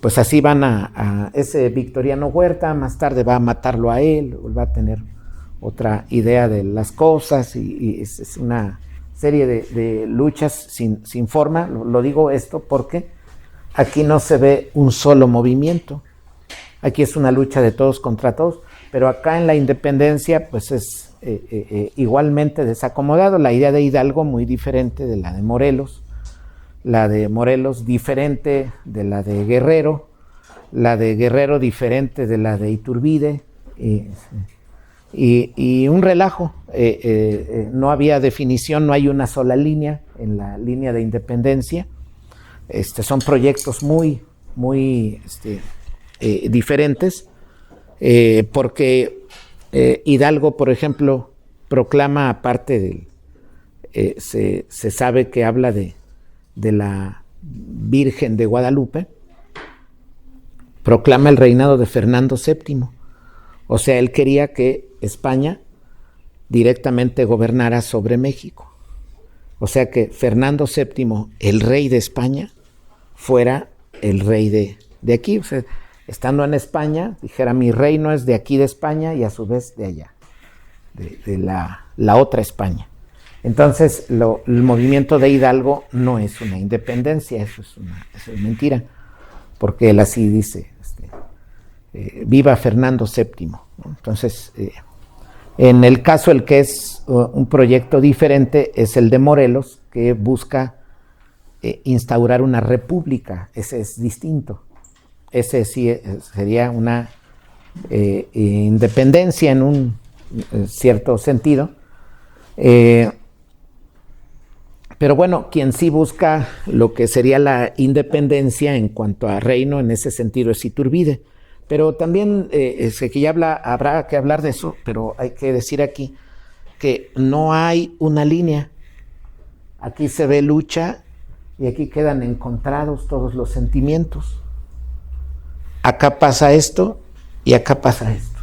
pues así van a ese Victoriano Huerta, más tarde va a matarlo a él, va a tener otra idea de las cosas, y es una serie de luchas sin forma. Lo digo esto porque aquí no se ve un solo movimiento, aquí es una lucha de todos contra todos, pero acá en la independencia pues es igualmente desacomodado. La idea de Hidalgo muy diferente de la de Morelos, la de Morelos diferente de la de Guerrero, la de Guerrero diferente de la de Iturbide, y un relajo. No había definición, no hay una sola línea en la línea de independencia. Son proyectos muy diferentes, porque Hidalgo, por ejemplo, proclama, aparte del, se sabe que habla de la Virgen de Guadalupe, proclama el reinado de Fernando VII. O sea, él quería que España directamente gobernara sobre México. O sea, que Fernando VII, el rey de España, fuera el rey de aquí. O sea, estando en España, dijera, mi reino es de aquí de España y a su vez de allá, de la otra España. Entonces, el movimiento de Hidalgo no es una independencia, eso es mentira, porque él así dice, viva Fernando VII. Entonces, en el caso, el que es un proyecto diferente es el de Morelos, que busca instaurar una república. Ese es distinto. Ese sí sería una independencia en un cierto sentido. Pero bueno, quien sí busca lo que sería la independencia en cuanto a reino, en ese sentido es Iturbide. Pero también que ya habrá que hablar de eso, pero hay que decir aquí que no hay una línea. Aquí se ve lucha y aquí quedan encontrados todos los sentimientos. Acá pasa esto y acá pasa esto.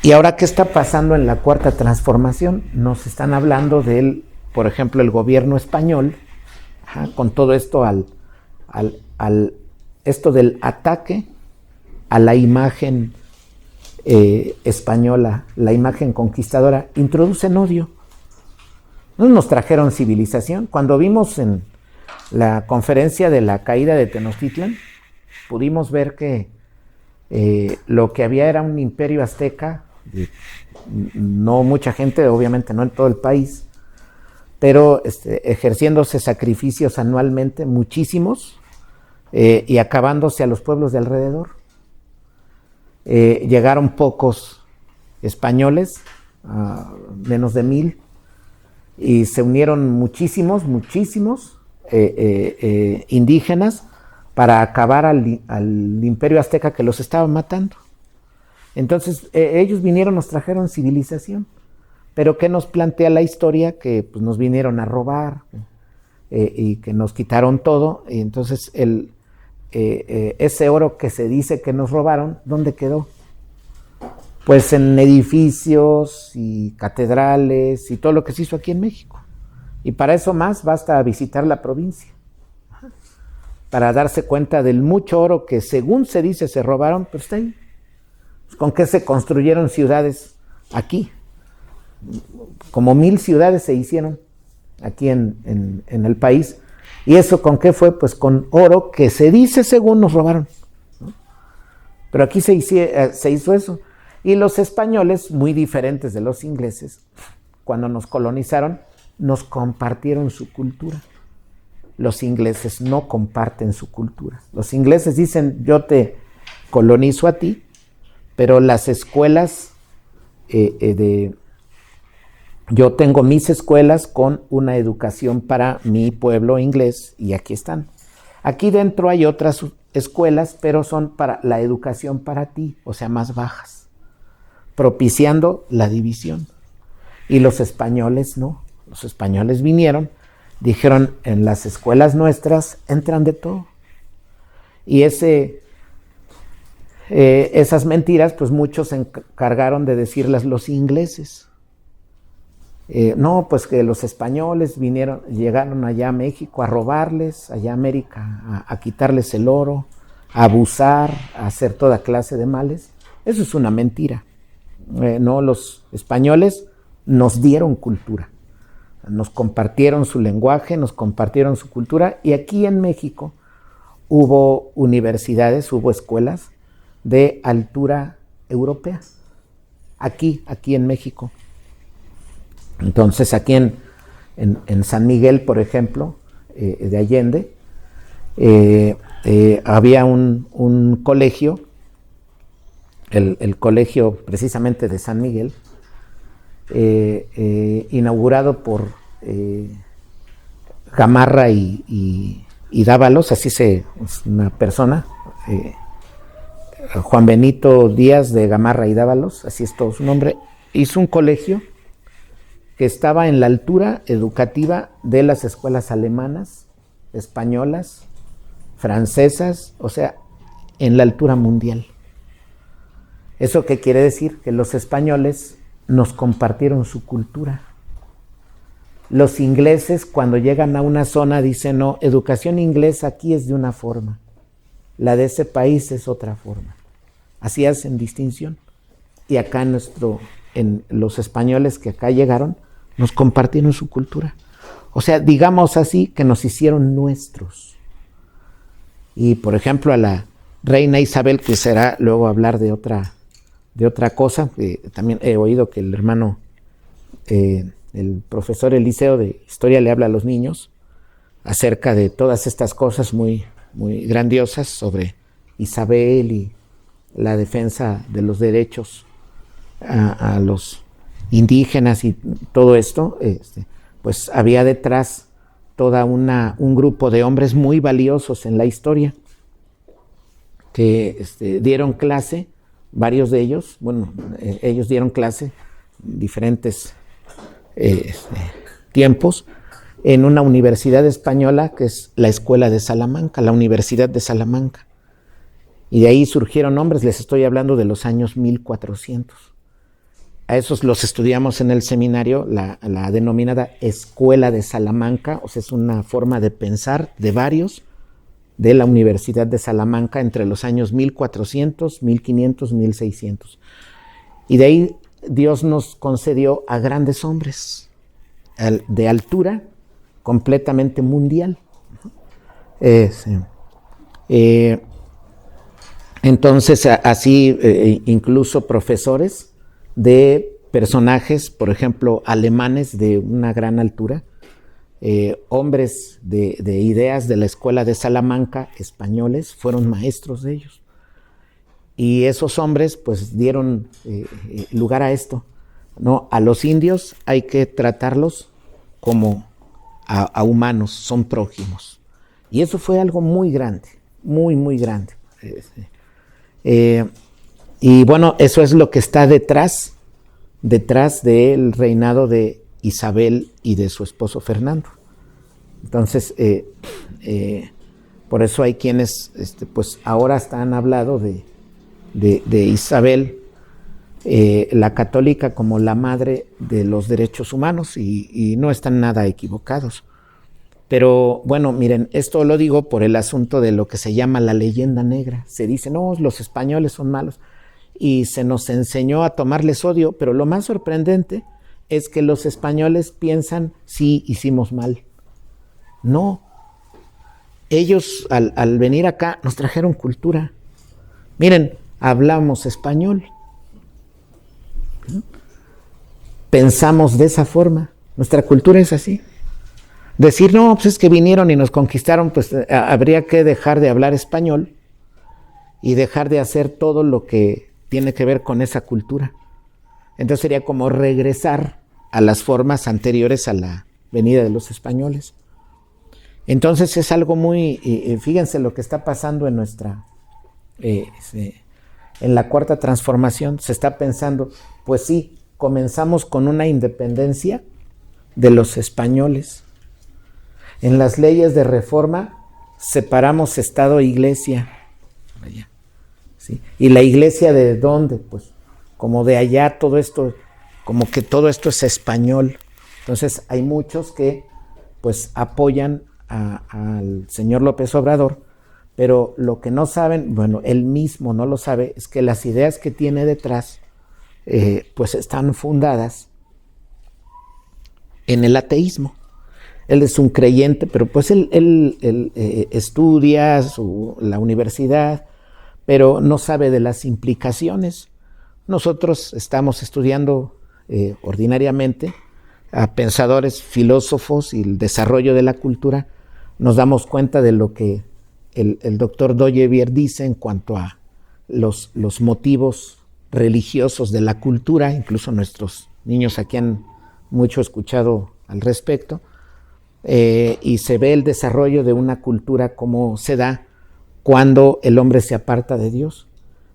Y ahora, ¿qué está pasando en la Cuarta Transformación? Nos están hablando del, por ejemplo, el gobierno español, con todo esto esto del ataque a la imagen española, la imagen conquistadora, introducen odio. No nos trajeron civilización. Cuando vimos en la conferencia de la caída de Tenochtitlan, pudimos ver que lo que había era un imperio azteca, no mucha gente, obviamente no en todo el país, pero ejerciéndose sacrificios anualmente, muchísimos, y acabándose a los pueblos de alrededor. Llegaron pocos españoles, menos de 1000, y se unieron muchísimos indígenas para acabar al imperio azteca que los estaba matando. Entonces ellos vinieron, nos trajeron civilización. Pero ¿qué nos plantea la historia? Que pues, nos vinieron a robar y que nos quitaron todo. Y entonces ese oro que se dice que nos robaron, ¿dónde quedó? Pues en edificios y catedrales y todo lo que se hizo aquí en México. Y para eso más basta visitar la provincia, para darse cuenta del mucho oro que según se dice se robaron, pero está ahí. ¿Con qué se construyeron ciudades aquí? Como 1000 ciudades se hicieron aquí en el país. ¿Y eso con qué fue? Pues con oro que se dice según nos robaron, ¿no? Pero aquí se hizo eso. Y los españoles, muy diferentes de los ingleses, cuando nos colonizaron, nos compartieron su cultura. Los ingleses no comparten su cultura. Los ingleses dicen, yo te colonizo a ti, pero las escuelas yo tengo mis escuelas con una educación para mi pueblo inglés y aquí están. Aquí dentro hay otras escuelas, pero son para la educación para ti, o sea, más bajas, propiciando la división. Y los españoles no. Los españoles vinieron, dijeron, en las escuelas nuestras entran de todo. Y ese esas mentiras, pues muchos se encargaron de decirlas los ingleses. No, pues que los españoles llegaron allá a México a robarles, allá a América a quitarles el oro, a abusar, a hacer toda clase de males. Eso es una mentira. No, los españoles nos dieron cultura, nos compartieron su lenguaje, nos compartieron su cultura, y aquí en México hubo universidades, hubo escuelas de altura europea, aquí en México. Entonces aquí en San Miguel, por ejemplo, de Allende, había un colegio, el colegio precisamente de San Miguel, inaugurado por Gamarra y Dávalos, una persona, Juan Benito Díaz de Gamarra y Dávalos, así es todo su nombre, hizo un colegio que estaba en la altura educativa de las escuelas alemanas, españolas, francesas, o sea, en la altura mundial. ¿Eso qué quiere decir? Que los españoles nos compartieron su cultura. Los ingleses, cuando llegan a una zona, dicen, no, educación inglesa aquí es de una forma, la de ese país es otra forma. Así hacen distinción. Y acá en los españoles que acá llegaron, nos compartieron su cultura. O sea, digamos así, que nos hicieron nuestros. Y, por ejemplo, a la reina Isabel, que será luego hablar de otra cosa, también he oído que el hermano, el profesor Eliseo de Historia le habla a los niños acerca de todas estas cosas muy, muy grandiosas sobre Isabel y la defensa de los derechos a los indígenas y todo esto. Pues había detrás toda un grupo de hombres muy valiosos en la historia que dieron clase, varios de ellos, ellos dieron clase en diferentes tiempos en una universidad española que es la Escuela de Salamanca, la Universidad de Salamanca. Y de ahí surgieron hombres, les estoy hablando de los años 1400. A esos los estudiamos en el seminario, la denominada Escuela de Salamanca, o sea, es una forma de pensar de varios de la Universidad de Salamanca entre los años 1400, 1500, 1600. Y de ahí Dios nos concedió a grandes hombres de altura completamente mundial. Entonces, así incluso profesores de personajes, por ejemplo, alemanes de una gran altura, hombres de ideas de la Escuela de Salamanca, españoles, fueron maestros de ellos. Y esos hombres pues dieron lugar a esto, ¿no? A los indios hay que tratarlos como a humanos, son prójimos. Y eso fue algo muy grande, muy, muy grande. Y bueno, eso es lo que está detrás del reinado de Isabel y de su esposo Fernando. Entonces, por eso hay quienes pues ahora han hablado de Isabel, la católica, como la madre de los derechos humanos, y no están nada equivocados. Pero bueno, miren, esto lo digo por el asunto de lo que se llama la leyenda negra. Se dice, no, los españoles son malos, y se nos enseñó a tomarles odio, pero lo más sorprendente es que los españoles piensan, sí, hicimos mal. No, ellos al venir acá nos trajeron cultura. Miren, hablamos español, pensamos de esa forma, nuestra cultura es así. Decir, no, pues es que vinieron y nos conquistaron, pues habría que dejar de hablar español y dejar de hacer todo lo que tiene que ver con esa cultura. Entonces sería como regresar a las formas anteriores a la venida de los españoles. Entonces es algo muy, fíjense lo que está pasando en en la cuarta transformación. Se está pensando, pues sí, comenzamos con una independencia de los españoles. En las leyes de reforma separamos Estado e Iglesia. ¿sí? ¿Y la iglesia de dónde? Pues como de allá todo esto, como que todo esto es español. Entonces hay muchos que pues apoyan al señor López Obrador, pero lo que no saben, bueno, él mismo no lo sabe, es que las ideas que tiene detrás pues están fundadas en el ateísmo. Él es un creyente, pero pues él estudia la universidad, pero no sabe de las implicaciones. Nosotros estamos estudiando ordinariamente a pensadores, filósofos y el desarrollo de la cultura. Nos damos cuenta de lo que el doctor Doyevier dice en cuanto a los motivos religiosos de la cultura. Incluso nuestros niños aquí han mucho escuchado al respecto. Y se ve el desarrollo de una cultura como se da cuando el hombre se aparta de Dios.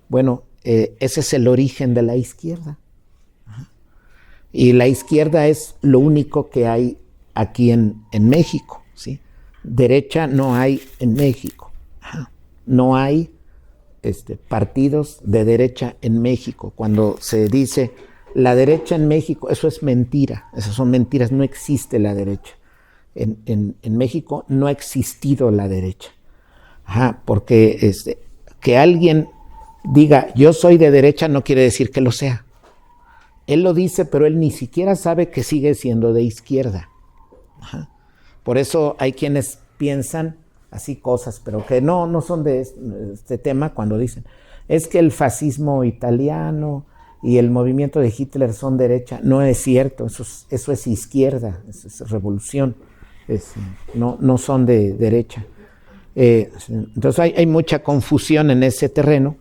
Bueno, ese es el origen de la izquierda. Y la izquierda es lo único que hay aquí en México, ¿sí? Derecha no hay en México. No hay partidos de derecha en México. Cuando se dice la derecha en México, eso es mentira. Esas son mentiras, no existe la derecha. En México no ha existido la derecha. Porque que alguien diga yo soy de derecha no quiere decir que lo sea. Él lo dice, pero él ni siquiera sabe que sigue siendo de izquierda. Por eso hay quienes piensan así cosas, pero que no son de este tema cuando dicen es que el fascismo italiano y el movimiento de Hitler son derecha. No es cierto, eso es izquierda, eso es revolución. No son de derecha. Entonces hay mucha confusión en ese terreno,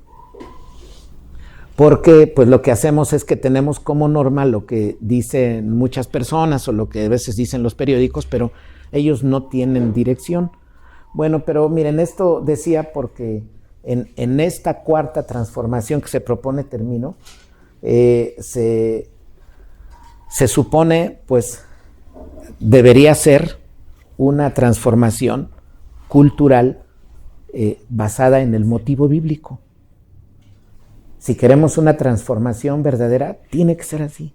porque pues lo que hacemos es que tenemos como norma lo que dicen muchas personas o lo que a veces dicen los periódicos, pero ellos no tienen dirección. Bueno, pero miren, esto decía porque en esta cuarta transformación que se propone, se supone, pues, debería ser una transformación cultural basada en el motivo bíblico. Si queremos una transformación verdadera, tiene que ser así.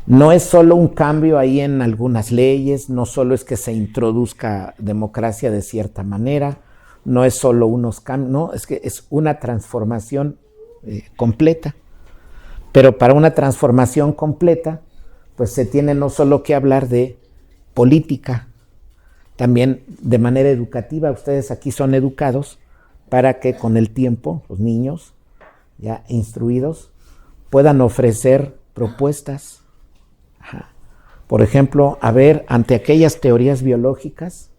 No es solo un cambio ahí en algunas leyes, no solo es que se introduzca democracia de cierta manera, no es solo unos cambios, no, es que es una transformación completa. Pero para una transformación completa, pues se tiene no solo que hablar de política, también de manera educativa. Ustedes aquí son educados para que con el tiempo los niños ya instruidos puedan ofrecer propuestas. Por ejemplo, a ver, ante aquellas teorías biológicas,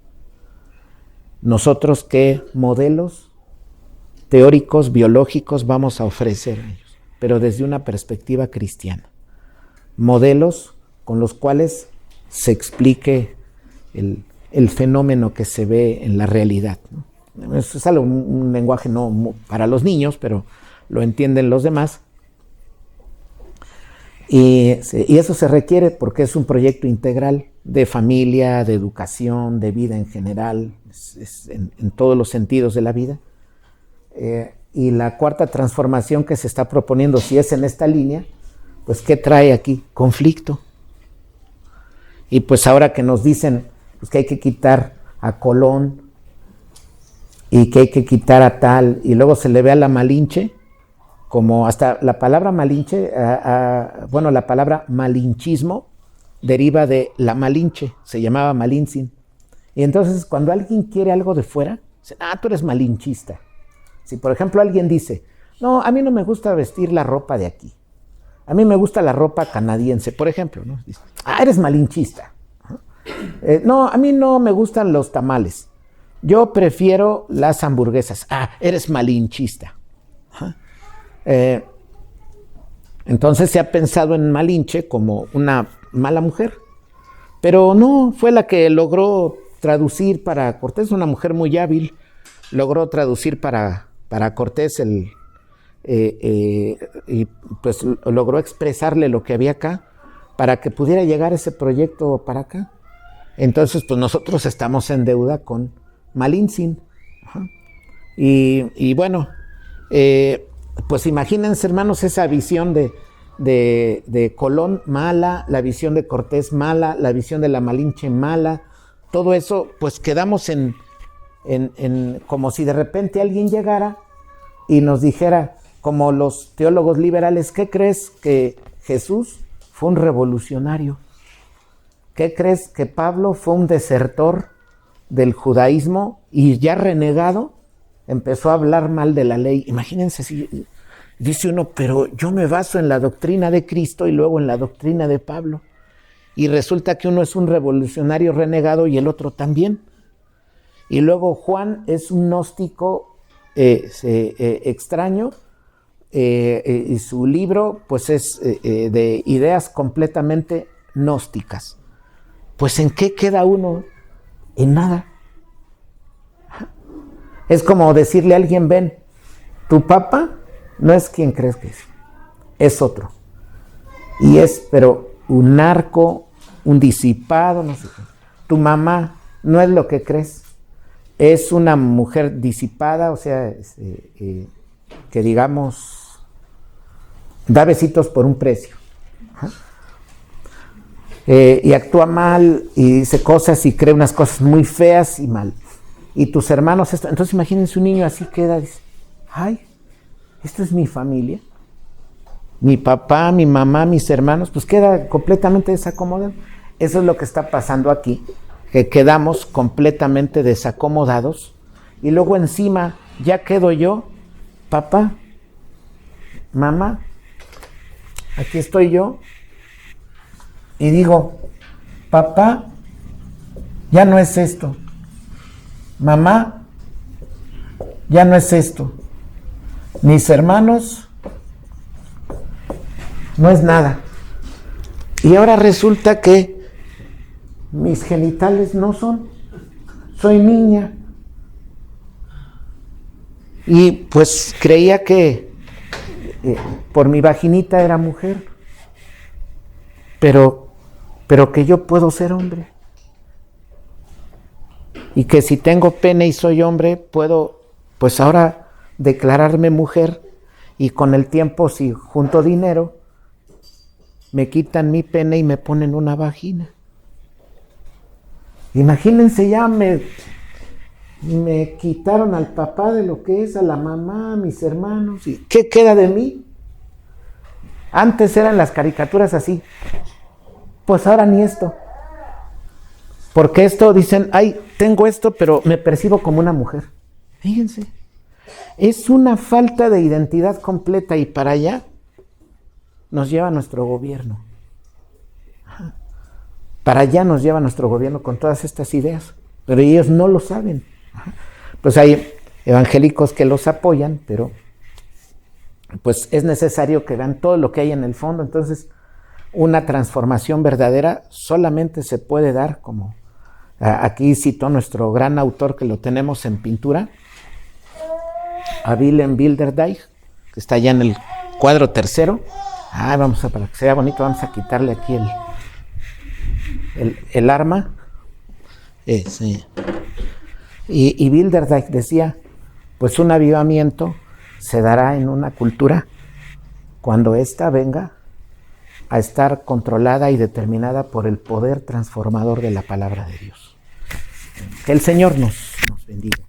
nosotros qué modelos teóricos biológicos vamos a ofrecer a ellos, pero desde una perspectiva cristiana. Modelos con los cuales se explique el fenómeno que se ve en la realidad, ¿no? Eso es algo, un lenguaje no para los niños, pero lo entienden los demás. Y eso se requiere porque es un proyecto integral de familia, de educación, de vida en general, en todos los sentidos de la vida. Y la cuarta transformación que se está proponiendo, si es en esta línea, pues ¿qué trae aquí? Conflicto. Y pues ahora que nos dicen pues, que hay que quitar a Colón y que hay que quitar a tal, y luego se le ve a la Malinche, como hasta la palabra Malinche, bueno, la palabra malinchismo deriva de la Malinche, se llamaba Malintzin. Y entonces cuando alguien quiere algo de fuera, dice, tú eres malinchista. Si por ejemplo alguien dice, no, a mí no me gusta vestir la ropa de aquí, a mí me gusta la ropa canadiense, por ejemplo, ¿no? Dice, eres malinchista. No, a mí no me gustan los tamales, yo prefiero las hamburguesas. Eres malinchista. Entonces se ha pensado en Malinche como una mala mujer, pero no, fue la que logró traducir para Cortés, una mujer muy hábil, logró traducir para Cortés y pues logró expresarle lo que había acá para que pudiera llegar ese proyecto para acá. Entonces pues nosotros estamos en deuda con Malintzin. Y bueno, pues imagínense, hermanos, esa visión de Colón mala, la visión de Cortés mala, la visión de la Malinche mala, todo eso, pues quedamos en como si de repente alguien llegara y nos dijera, como los teólogos liberales, ¿qué crees? Que Jesús fue un revolucionario. ¿Qué crees? Que Pablo fue un desertor del judaísmo y ya renegado empezó a hablar mal de la ley. Imagínense si dice uno, pero yo me baso en la doctrina de Cristo y luego en la doctrina de Pablo. Y resulta que uno es un revolucionario renegado y el otro también. Y luego Juan es un gnóstico extraño, y su libro pues es de ideas completamente gnósticas. Pues ¿en qué queda uno? En nada. Es como decirle a alguien, ven, tu papá no es quien crees que es otro. Y es, pero un narco, un disipado, no sé qué. Tu mamá no es lo que crees. Es una mujer disipada, o sea, que digamos, da besitos por un precio. Y actúa mal, y dice cosas, y cree unas cosas muy feas y mal. Y tus hermanos, entonces imagínense un niño así queda, dice, ay, ¿esto es mi familia? Mi papá, mi mamá, mis hermanos, pues queda completamente desacomodado. Eso es lo que está pasando aquí, que quedamos completamente desacomodados y luego encima ya quedo yo, papá, mamá, aquí estoy yo y digo, papá, ya no es esto, mamá, ya no es esto, mis hermanos, no es nada. Y ahora resulta que mis genitales no son, soy niña. Y pues creía que por mi vaginita era mujer, pero que yo puedo ser hombre. Y que si tengo pene y soy hombre, puedo pues ahora declararme mujer, y con el tiempo, si junto dinero, me quitan mi pene y me ponen una vagina. Imagínense, ya me quitaron al papá de lo que es, a la mamá, a mis hermanos. ¿Y qué queda de mí? Antes eran las caricaturas así. Pues ahora ni esto. Porque esto dicen, ay, tengo esto, pero me percibo como una mujer. Fíjense. Es una falta de identidad completa, y para allá nos lleva nuestro gobierno. Para allá nos lleva nuestro gobierno con todas estas ideas, pero ellos no lo saben. Pues hay evangélicos que los apoyan, pero pues es necesario que vean todo lo que hay en el fondo. Entonces, una transformación verdadera solamente se puede dar, como aquí citó nuestro gran autor, que lo tenemos en pintura, a Willem Bilderdijk, que está allá en el cuadro tercero. Vamos para que sea bonito, vamos a quitarle aquí el arma. Sí. Y Bilderdijk decía, pues un avivamiento se dará en una cultura cuando ésta venga a estar controlada y determinada por el poder transformador de la palabra de Dios. Que el Señor nos bendiga.